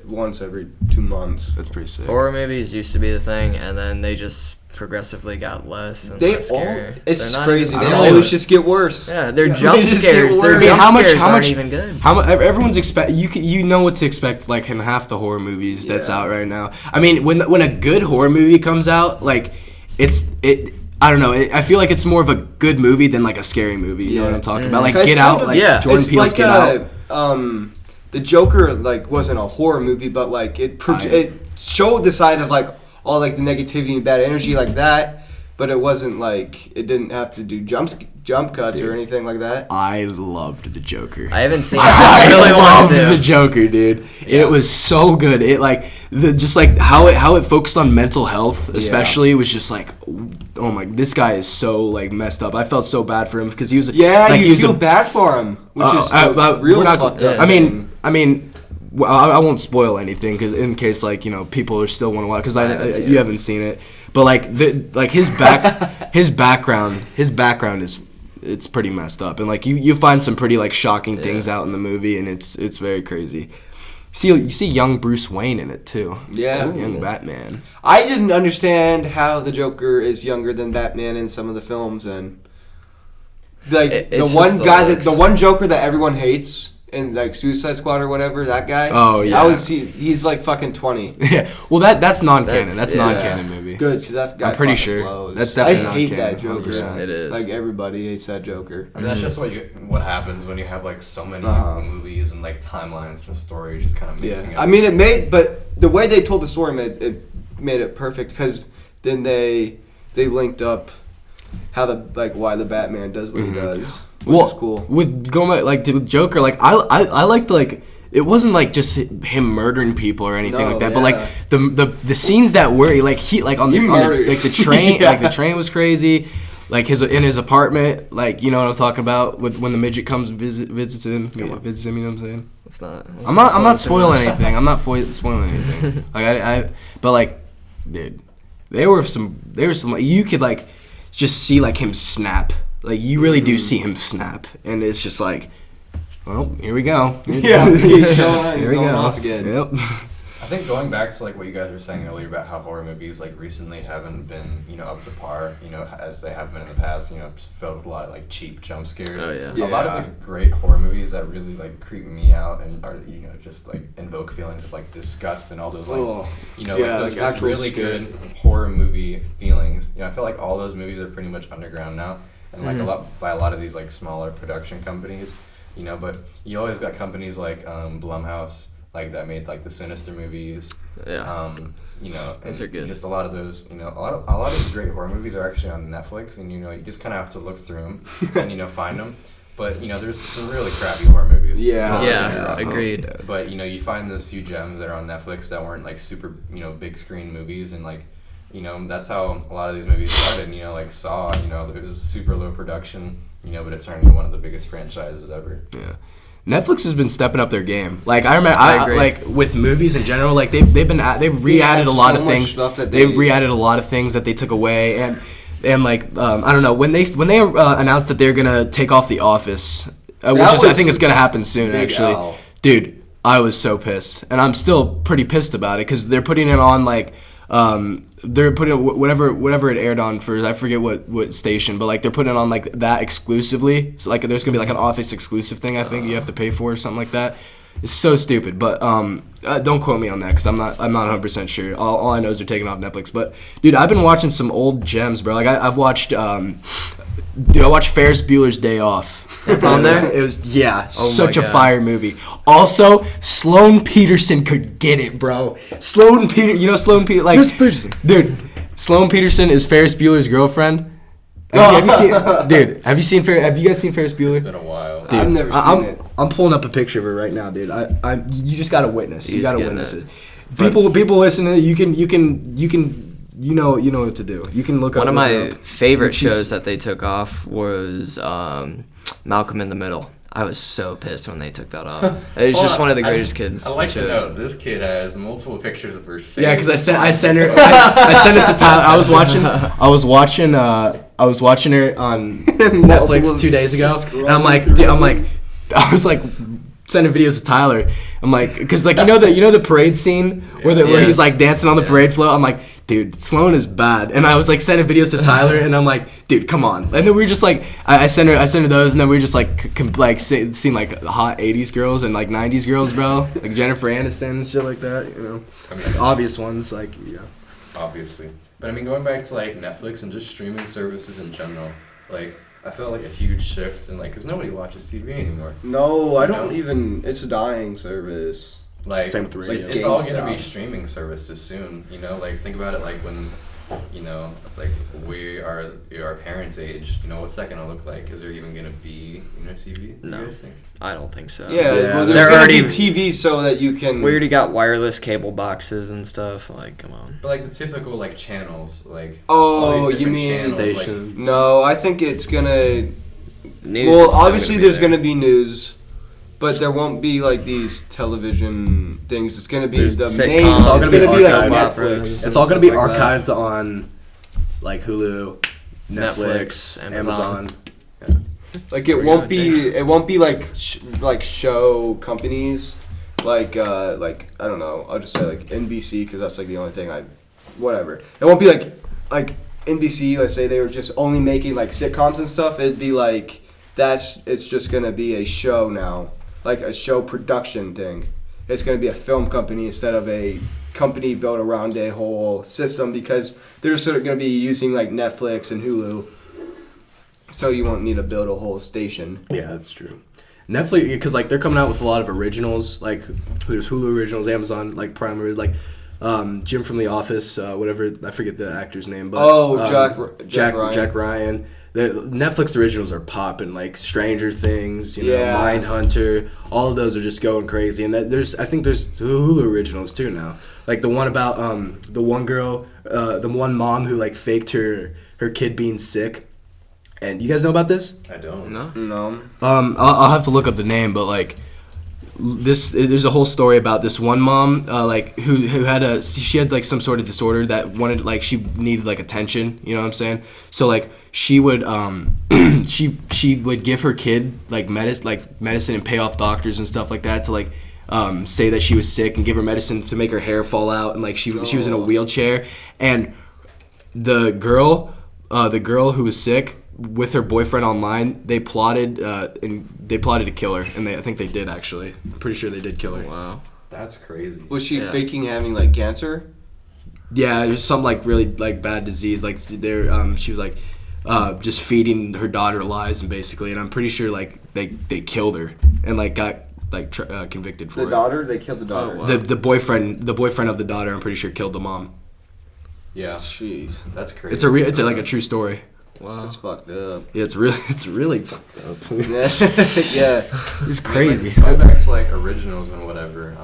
once every 2 months. That's pretty sick. Horror movies used to be the thing, and then they just progressively got less and They less all scary. it's They're not crazy. even They scary. always just get worse. Yeah, they're Yeah. jump They just get scares. Their worse. jump how much? scares How aren't much? even good. How much? Everyone's expect you know what to expect like in half the horror movies that's Yeah. out right now. I mean, when a good horror movie comes out, like it. I don't know. I feel like it's more of a good movie than like a scary movie. You know what I'm talking about? Like It's Get kind Out. of- Like yeah. Jordan It's Peele's like Get Out. The Joker like wasn't a horror movie, but like it showed the side of like all like the negativity and bad energy like that, but it wasn't like it didn't have to do jump cuts or anything like that. I loved the Joker. I haven't seen it. I really want loved the to. Joker, dude. It was so good. It like just like how it focused on mental health, especially was just like, oh my, this guy is so like messed up. I felt so bad for him because he was Yeah, like, you he was feel bad for him, which is real we're not- fucked up. I mean. Well, I won't spoil anything because in case like people are still want to watch because you haven't seen it, but like his background is it's pretty messed up and like you find some pretty like shocking things out in the movie and it's very crazy. You see young Bruce Wayne in it too. Yeah. Young Batman. I didn't understand how the Joker is younger than Batman in some of the films, and like It's the one just the guy looks. the one Joker that everyone hates in like Suicide Squad or whatever, that guy. Oh, yeah. He's like fucking 20. Yeah. Well, that's non-canon. That's Yeah. non-canon movie. Good, because that guy. I'm pretty fucking sure. blows. That's definitely I hate not that canon, Joker. 100%. It is. Like everybody hates that Joker. I mean, that's just what happens when you have like so many movies and like timelines and stories just kind of mixing Yeah, up. I mean but the way they told the story made it perfect because then they linked up how why the Batman does what he does, which is cool. With going back, like to Joker, like I liked like it wasn't like just him murdering people or anything No, like that, yeah. but like the scenes that were like on the like the train, Yeah. like the train was crazy. Like in his apartment, like you know what I'm talking about, with when the midget comes and visits him, you know what I'm saying? It's not. I'm not spoiling anything. I'm not spoiling anything. Like I but like, dude, there were some like, you could like just see like him snap. Like you really do see him snap, and it's just like, well, here we go. Yeah, he's going Here we go. off again. Yep. I think going back to like what you guys were saying earlier about how horror movies like recently haven't been up to par as they have been in the past, just filled with a lot of like cheap jump scares. Oh, yeah. A lot of the great horror movies that really like creep me out and are just like invoke feelings of like disgust and all those like Ugh. like Yeah, those like just actual really scare. good horror movie feelings. I feel like all those movies are pretty much underground now and like a lot of these like smaller production companies. But you always got companies like Blumhouse, like that made like the Sinister movies. Yeah. Those are good. Just a lot of those, a lot of these great horror movies are actually on Netflix, and you just kind of have to look through them and find them. But there's some really crappy horror movies. Yeah. Yeah. Agreed. But you find those few gems that are on Netflix that weren't like super big screen movies, and like that's how a lot of these movies started. Like Saw, it was super low production, but it turned into one of the biggest franchises ever. Yeah. Netflix has been stepping up their game. Like I remember, I agree. like with movies in general, like they've re-added a lot so of much things. stuff that They've they- re-added a lot of things that they took away, and like I don't know when they announced that they're gonna take off The Office, which I was think is gonna happen soon. big Actually, L. dude, I was so pissed, and I'm still pretty pissed about it because they're putting it on like they're putting whatever it aired on for, I forget what station, but like they're putting it on like that exclusively. So like there's gonna be like an Office exclusive thing I think you have to pay for or something like that. It's so stupid, but don't quote me on that because I'm not 100% sure. All I know is they're taking off Netflix. But dude, I've been watching some old gems, bro. Like I watched I watched Ferris Bueller's Day Off. That's on there? It was such a God. fire movie. Also, Sloane Peterson could get it, bro. Sloane Peterson, like Miss Peterson. dude. Sloane Peterson is Ferris Bueller's girlfriend. Have you seen, dude? Have you guys seen Ferris Bueller? It's been a while. Dude, I've never seen it. I'm pulling up a picture of her right now, dude. You just gotta witness. You He's gotta getting witness it. it. People listening. You know what to do. You can look up. One of my look up. favorite She's- shows that they took off was Malcolm in the Middle. I was so pissed when they took that off. It's just one of the greatest kids I like to shows. know this kid has multiple pictures of her. Yeah, because I sent her. I sent it to Tyler. I was watching her on Netflix 2 days ago, and I'm like, I was like sending videos to Tyler. I'm like, because like you know the parade scene where Yes. he's like dancing on the parade float. I'm like, dude, Sloane is bad. And I was like sending videos to Tyler, and I'm like, dude, come on. And then we were just like, I sent her those, and then we were just like, seeing like hot '80s girls and like '90s girls, bro, like Jennifer Aniston and shit like that. You know, I mean, obvious ones, like yeah. obviously. But I mean, going back to like Netflix and just streaming services in general, like I felt like a huge shift in like, because nobody watches TV anymore. No, I don't No. even. It's a dying service. Like, Same with the radio. it's all gonna be GameStop. streaming services soon. You know, like think about it like when, you know, like we are our parents' age. You know, what's that gonna look like? Is there even gonna be TV? Do No. you guys think? I don't think so. Yeah, Yeah, well, they're there's gonna already- be TV so that you can. We already got wireless cable boxes and stuff. Like, come on. But like the typical like channels, like all Oh, these you different mean channels, like- Station. No, I think it's gonna. News Well, is still obviously be there's there. gonna be news, but there won't be like these television things. It's gonna be There's the sitcoms, main. It's all It's gonna gonna be be like archived. Netflix. It's all gonna be Stuff like that. archived on like Hulu, Netflix, Netflix, Amazon. Like it Pretty won't good, be. James. It won't be like like show companies, like I don't know. I'll just say like NBC because that's like the only thing I, whatever. It won't be like NBC. Let's say they were just only making like sitcoms and stuff. It'd be like it's just gonna be a show now, like a show production thing. It's gonna be a film company instead of a company built around a whole system because they're sort of gonna be using like Netflix and Hulu. So you won't need to build a whole station. Yeah, that's true. Netflix, because like they're coming out with a lot of originals, like there's Hulu originals, Amazon like Prime, like Jim from The Office, whatever, I forget the actor's name, but Jack Ryan. The Netflix originals are popping, like Stranger Things, Yeah. Mindhunter, all of those are just going crazy, and I think there's Hulu originals too now, like the one about the one girl, the one mom who like faked her kid being sick. And you guys know about this? I don't. No. No. I'll have to look up the name, but like there's a whole story about this one mom, like who had she had like some sort of disorder that wanted like she needed like attention. You know what I'm saying? So like she would she would give her kid like medicine and pay off doctors and stuff like that to like say that she was sick and give her medicine to make her hair fall out and like she was in a wheelchair, and the girl who was sick with her boyfriend online, they plotted to kill her, and I think they did actually. I'm pretty sure they did kill her. Wow. That's crazy. Was she Yeah. faking having like cancer? Yeah, there's some like really like bad disease. Like she was like just feeding her daughter lies, and basically, and I'm pretty sure like they killed her and like got like convicted for The it. daughter? They killed the daughter. Oh, wow. The boyfriend of the daughter, I'm pretty sure killed the mom. Yeah, Jeez. that's crazy. It's like a true story. Wow. That's fucked up. Yeah, it's really fucked up. Yeah. It's crazy. Going back to like originals and whatever.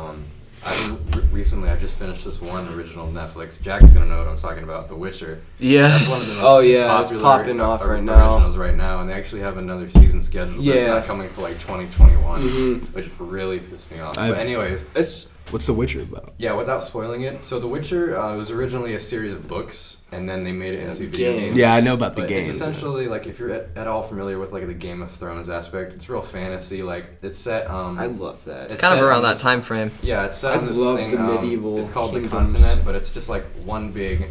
Recently I just finished this one original Netflix. Jack's gonna know what I'm talking about. The Witcher. That's one of the Yes. most Oh, yeah, it's popular popping off right now. Originals right now, and they actually have another season scheduled. But it's Yeah. not coming to like 2021, Mhm. which really pissed me off. I- But anyways, It's What's The Witcher about? Yeah, without spoiling it. So The Witcher was originally a series of books, and then they made it into video games. Yeah, I know about the But game. It's essentially like if you're at all familiar with like the Game of Thrones aspect, it's real fantasy. Like it's set. I love that. It's Kind of set around on that this- time frame. Yeah, it's set I on this love thing. the medieval It's called kingdoms. the Continent, but it's just like one big,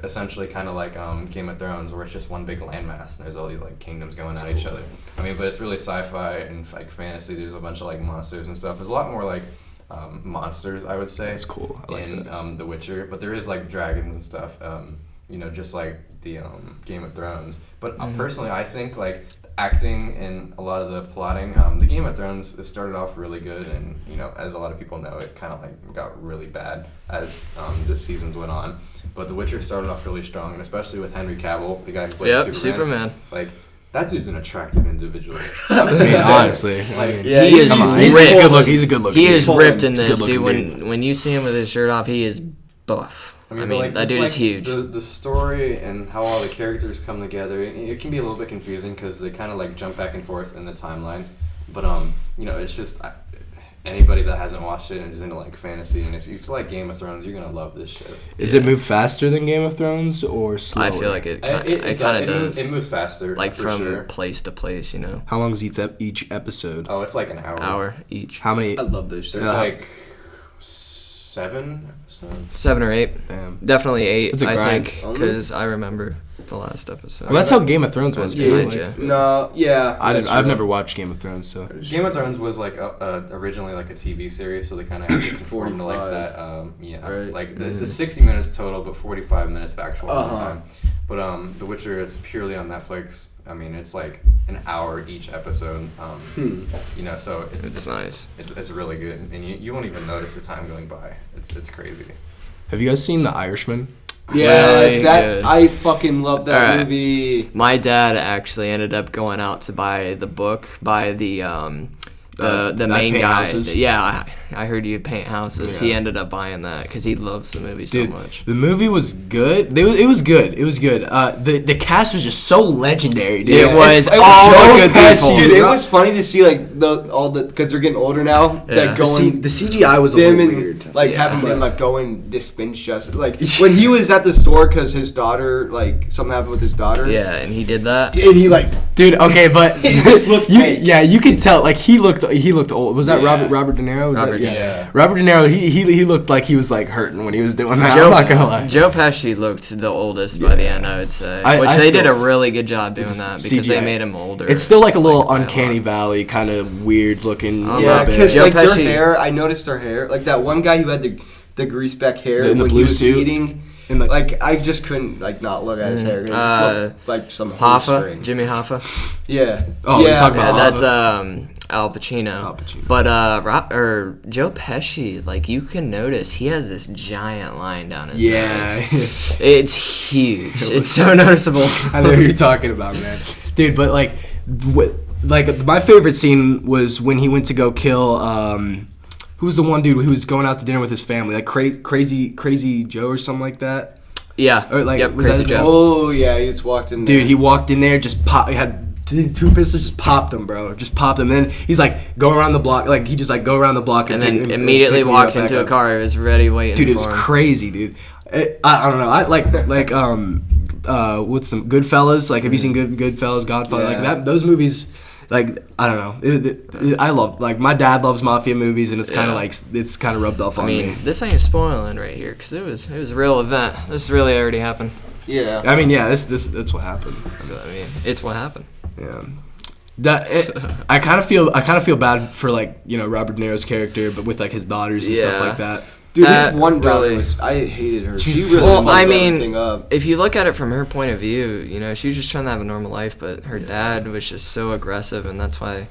essentially kind of like Game of Thrones, where it's just one big landmass, and there's all these like kingdoms going at each other. I mean, but it's really sci-fi and like fantasy. There's a bunch of like monsters and stuff. There's a lot more like monsters, I would say. That's cool. I like in that. The Witcher, but there is like dragons and stuff. Just like the Game of Thrones. But personally, I think like acting and a lot of the plotting, the Game of Thrones, it started off really good, and as a lot of people know, it kind of like got really bad as the seasons went on. But The Witcher started off really strong, and especially with Henry Cavill, the guy who plays Superman. Like that dude's an attractive individual. I mean, honestly. Like, Yeah, he is Come on, ripped. he's a good look. He's a good look. He is ripped in He's a this, good-looking dude. dude. When you see him with his shirt off, he is buff. I mean, like, that just, dude is like, huge. The story and how all the characters come together, it can be a little bit confusing because they kind of like jump back and forth in the timeline. But it's just anybody that hasn't watched it and is into like fantasy, and if you like Game of Thrones, you're gonna love this show. Does it move faster than Game of Thrones or slower? I feel like it kind of does. It moves faster, Like for from sure. place to place, How long is each episode? Oh, it's like an hour. hour each. How many? I love those shows. There's like 7 episodes. 7 or 8. Damn. Definitely 8, It's a I grind. think, because I remember the last episode. Well, that's how Game of Thrones was too. Behind Like, you. No, yeah. that's I've true. never watched Game of Thrones, so Game of Thrones was like originally like a TV series, so they kind of had to conform to like 45. that. Right. Like this is 60 minutes total, but 45 minutes of actual Uh-huh. time. But The Witcher is purely on Netflix. I mean, it's like an hour each episode. So It's nice. It's really good, and you won't even notice the time going by. It's crazy. have you guys seen The Irishman? Yes, Really that good. I fucking love that Alright. movie. My dad actually ended up going out to buy the book by the that main paint guy. houses? Yeah, I heard you paint houses. He Yeah. ended up buying that because he loves the movie Dude, so much. the movie was good. It was good. It was good. The cast was just so legendary, dude. It was It all so the good Pesci, people. Dude, it was funny to see like because they're getting older now. Yeah. Like going The CGI was a them little and weird. like Yeah. having them like going dispense justice. Like when he was at the store because his daughter like something happened with his daughter. Yeah, and he did that. And he like Dude, okay, but He just looked fake. you could tell like he looked old. Was that Yeah. Robert De Niro? Was Robert that, De Niro. Yeah. Robert De Niro. He looked like he was like hurting when he was doing that. I'm not gonna lie. Joe Pesci looked the oldest by the Yeah. end, I would say. I They did a still- really good job doing that because they CGI. made him older. It's still like a little by a uncanny lot. valley kind of weird looking. Oh, yeah, little bit. because Joe like their Pesci- hair. I noticed their hair. Like that one guy who had the grease back hair In the when blue he was suit. eating. In the- Like I just couldn't like not look at his hair. It just looked like some Hoffa, string. Jimmy Hoffa. Yeah. Oh, you're yeah. talking Yeah, about that's Al Pacino. Al Pacino. But Joe Pesci, like you can notice, he has this giant line down his Yeah. nose. It's huge. It's so noticeable. I know who you're talking about, man. Dude, but like my favorite scene was when he went to go kill who was the one dude who was going out to dinner with his family, like crazy Joe or something like that. Yeah. Or, like, yep, was that Crazy his Joe. Oh yeah, he just walked in there. Dude, he walked in there, just pop. He had two pistols, just popped him, bro. Just popped him. Then he's like going around the block, like he just like go around the block And pick- then immediately pick me walked up into back a up. car. He was ready waiting Dude, it was for him. crazy, dude. I don't know. I like what's some Goodfellas? Like, have you seen Goodfellas, Godfather? Like Yeah. that. Those movies. Like I don't know. I love like my dad loves mafia movies, and it's kind Yeah. of like it's kind of rubbed off I on mean, me. this ain't spoiling right here because it was a real event. This really already happened. Yeah. I mean, yeah, that's what happened. So I mean, it's what happened. Yeah. I kind of feel bad for like Robert De Niro's character, but with like his daughters and stuff Yeah. like that. Dude, That his one daughter really- was. I hated her. She- She really Well, fucked I mean, everything up. if you look at it from her point of view, she was just trying to have a normal life, but her dad was just so aggressive, and that's why,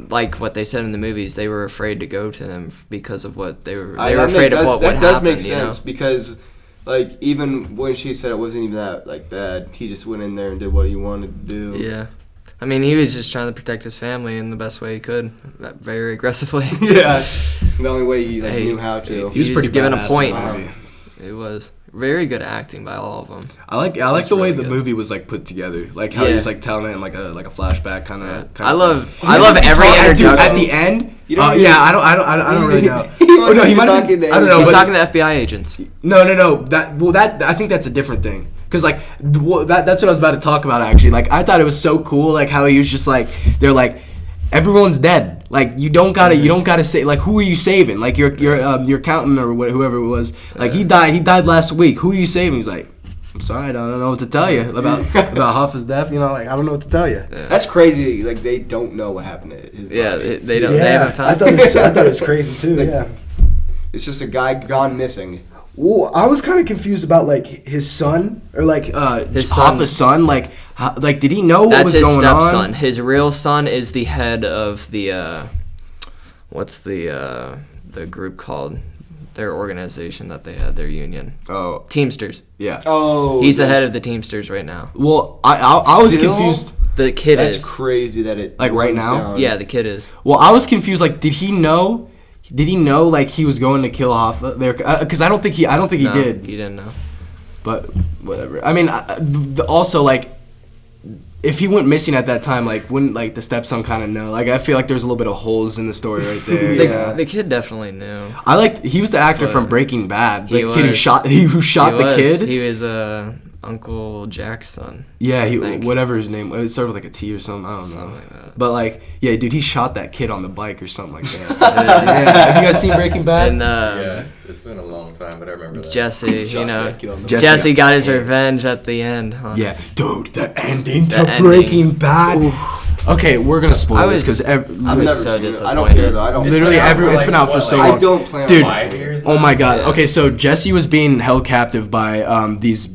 like what they said in the movies, they were afraid to go to him because of what they were. They were afraid of what would That does happen. make sense because, like, even when she said it wasn't even that like bad, he just went in there and did what he wanted to do. Yeah. I mean, he was just trying to protect his family in the best way he could, very aggressively. Yeah. The only way he Hey, knew how to. He was He pretty was given a badass in point. the movie. It was. Very good acting by all of them. I like That's the way really the good. movie was like put together, like how he Yeah. was like telling it in like a flashback kind of. I love every Dude, introduction. at the end. You don't Yeah, even- I don't really know. He Oh, no, wasn't he might have talking been. to I don't know. He's but- talking to FBI agents. No. That I think that's a different thing. Cause like that's what I was about to talk about actually. Like I thought it was so cool. Like how he was just like they're like everyone's dead. Like you don't gotta say like who are you saving? Like your accountant or whoever it was. Like he died last week. Who are you saving? He's like, I'm sorry, I don't know what to tell you about Hoffa's death. You know, like I don't know what to tell you. That's crazy. Like they don't know what happened to his Yeah, body. they don't. They haven't found. I thought it was crazy too. Like, Yeah. It's just a guy gone missing. Well, I was kind of confused about like his son or like His son. Hoffa's son. Like did he know what That's was his going stepson. on? His real son is the head of the what's the group called? Their organization that they had, their union. Oh, Teamsters. yeah. Oh, He's the head of the Teamsters right now. Well, I was Still? confused. The kid That's is. crazy that it Like, right runs now? down. Yeah, the kid is. Well, I was confused. Like, did he know? Did he know like he was going to kill Hoffa there? Because I don't think he No, did. He didn't know. But whatever. I mean, also like, if he went missing at that time, like, wouldn't like the stepson kind of know? Like, I feel like there's a little bit of holes in the story right there. Yeah. The kid definitely knew. I liked. He was the actor But from Breaking Bad. The he kid who was. shot the kid. He was Uncle Jack's son. Yeah, think. whatever his name. It started with like a T or something. I don't know. Something like that. But like, yeah, dude, he shot that kid on the bike or something like that. Yeah. Have you guys seen Breaking Bad? And Yeah, it's been a long time, but I remember that. Jesse, Shot you know, that kid on the- Jesse got his revenge at the end. Huh? Yeah, dude, the ending The to ending. Breaking Bad. Okay, we're gonna spoil I this was- because I've was never so seen it. I don't disappointed. care though. I don't. literally been out for, it's like, been out for what, so like- long. I don't plan on Dude, 5 years. Oh now? my god. Yeah. Okay, so Jesse was being held captive by these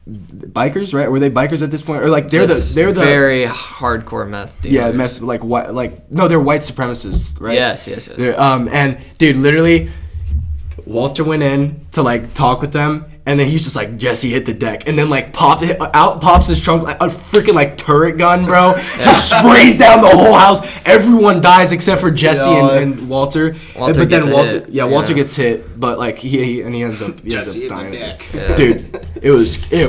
bikers, right? Were they bikers at this point, or like they're Just the very hardcore meth dealers. yeah meth, like white no they're white supremacists, right? Yes. They're, and dude, literally, Walter went in to like talk with them, and then he's just like, Jesse, hit the deck, and then like pops his trunk like a freaking like turret gun, bro. Just sprays down the whole house. Everyone dies except for Jesse Yeah. and Walter. Walter But gets then a Walter, hit, yeah, Walter yeah. gets hit, but like he ends up Jesse hit the dying. deck. Yeah. Dude, it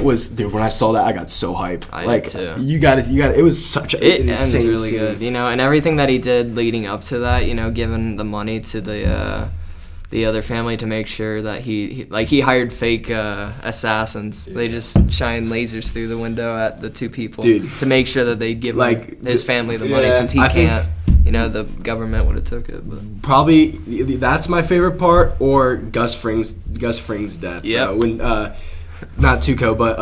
was dude. When I saw that, I got so hyped. I like did too. you got it. It was such It an ends insane really scene. good, you know, and everything that he did leading up to that, you know, giving the money to the other family to make sure that he hired fake assassins. They just shine lasers through the window at the two people Dude. to make sure that they give Like, his family the money yeah, since he I think- can't. You know, the government would have took it, but Probably that's my favorite part, or Gus Fring's death. Yep. When not Tuco, but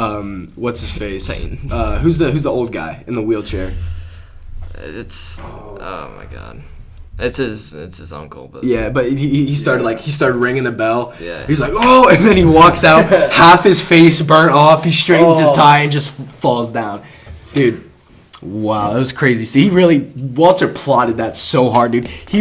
what's his face? Satan. Who's the old guy in the wheelchair? it's oh my god, it's his uncle. But Yeah, but he started ringing the bell. Yeah. He's like, oh, and then he walks out, half his face burnt off. He straightens his Oh. tie and just falls down, dude. Wow, that was crazy. See, Walter plotted that so hard, dude. He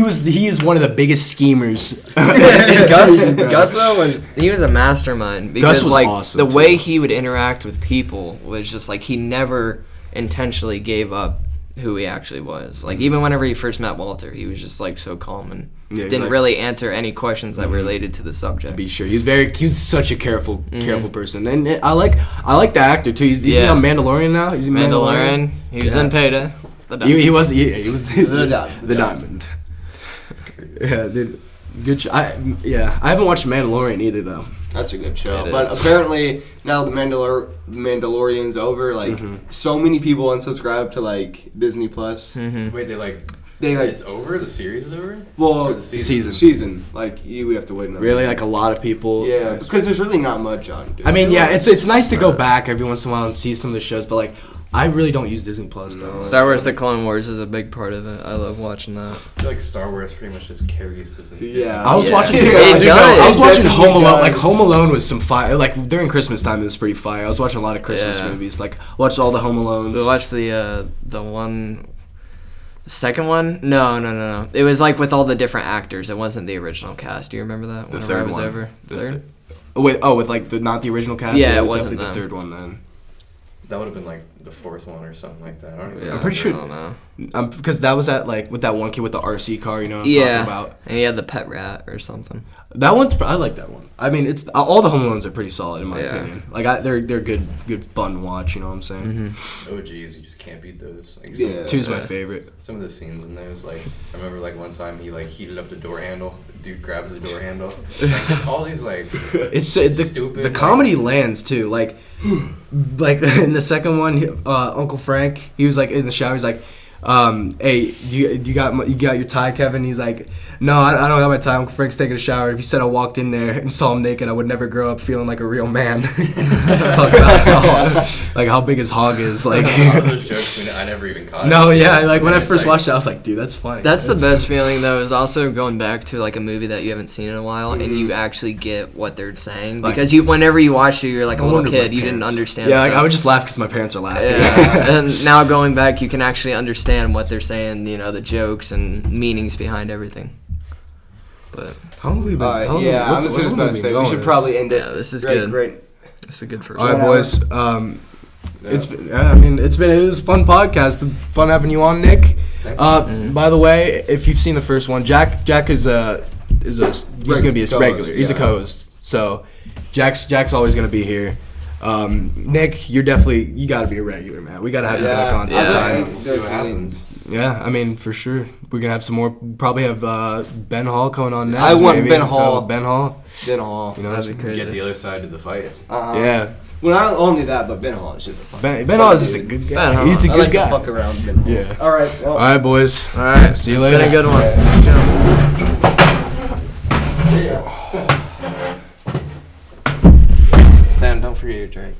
is one of the biggest schemers. Gus though was a mastermind because was like awesome, the too. way he would interact with people was just like he never intentionally gave up who he actually was. Like even whenever he first met Walter, he was just like so calm and Yeah, didn't like- really answer any questions that related to the subject. Be sure he was such a careful person, and I like the actor too. He's Yeah. on Mandalorian now. He's in Mandalorian, he was Yeah. in Payday. He was the Diamond. diamond. Yeah, dude. Good. I haven't watched Mandalorian either though. That's a good show. It But is. apparently now the Mandalorian's over. Like so many people unsubscribe to like Disney Plus. Wait, They like it's over? The series is over? well Or the season? season. Like we have to wait another. Really, year. like a lot of people. Yeah, because there's really not much on. Disney. I mean, yeah, it's nice to go back every once in a while and see some of the shows, but like I really don't use Disney Plus though. Star Wars: The Clone Wars is a big part of it. I love watching that. I feel like Star Wars pretty much just carries this. Yeah. I was Yeah. watching. It dude, no, I was does. watching It Home Alone. Like does. Home Alone was some fire. Like during Christmas time, it was pretty fire. I was watching a lot of Christmas Yeah. movies. Like watched all the Home Alones. We watched the one, the second one. No. It was like with all the different actors. It wasn't the original cast. Do you remember that? The Whenever third I was one. over. The Third. with like not the original cast. Yeah, it was wasn't definitely the them. third one then. That would have been like the fourth one or something like that. I don't even Yeah, I'm pretty sure- I don't know. Because that was at like with that one kid with the RC car, you know what I'm Yeah, talking about. and he had the pet rat or something. That one's I like that one. I mean, it's all the Home Alones are pretty solid in my Yeah. opinion. Like they're good fun to watch. You know what I'm saying? Mm-hmm. OGs, you just can't beat those. Like Yeah. Two's my favorite. Some of the scenes in there is like, I remember like one time he like heated up the door handle. The dude grabs the door handle. Like all these like It's stupid. the like- comedy lands too. Like in the second one, Uncle Frank, he was like in the shower. He's like, "Hey, you got your tie, Kevin?" He's like, "No, I don't have my tie." Uncle Frank's taking a shower. If you said I walked in there and saw him naked, I would never grow up feeling like a real man. Talk about how big his hog is. Like, all those jokes, I never even caught it. no, yeah. Like when I It's first like- watched it, I was like, "Dude, that's funny." That's the best feeling though, is also going back to like a movie that you haven't seen in a while and you actually get what they're saying, Like- because whenever you watched it, you're like a I little wonder my kid, you didn't parents- understand. Yeah, like, stuff. I would just laugh because my parents are laughing. Yeah, and now going back, you can actually understand what they're saying. You know, the jokes and meanings behind everything. But How long have we been? Alright, how long- yeah, I what's- was how just long about have to we say been we going should with probably end it. yeah, this is Great, good. Great. This is a good first. All right, one. boys. It's been, I mean, it was a fun podcast. Fun having you on, Nick. By the way, if you've seen the first one, Jack is he's gonna be a Co-host, regular. He's a yeah. co-host. So Jack's always gonna be here. Nick, you got to be a regular, man. We got to have you back on Yeah. sometime. We'll see what happens. Yeah, I mean, for sure. We're gonna have some more. Probably have Ben Hall coming on next. I want maybe. Ben Hall. Ben Hall. Ben Hall. You know, That'd be crazy. Get the other side to the fight. yeah. Well, not only that, but Ben Hall is just a fun. Ben Hall is just a good Ben guy. Hall. He's a I good like guy. to fuck around Ben Hall. Yeah. All right. Well, All right, boys. All right, See you it's later. been a good one. Let's go. Sam, don't forget your drink.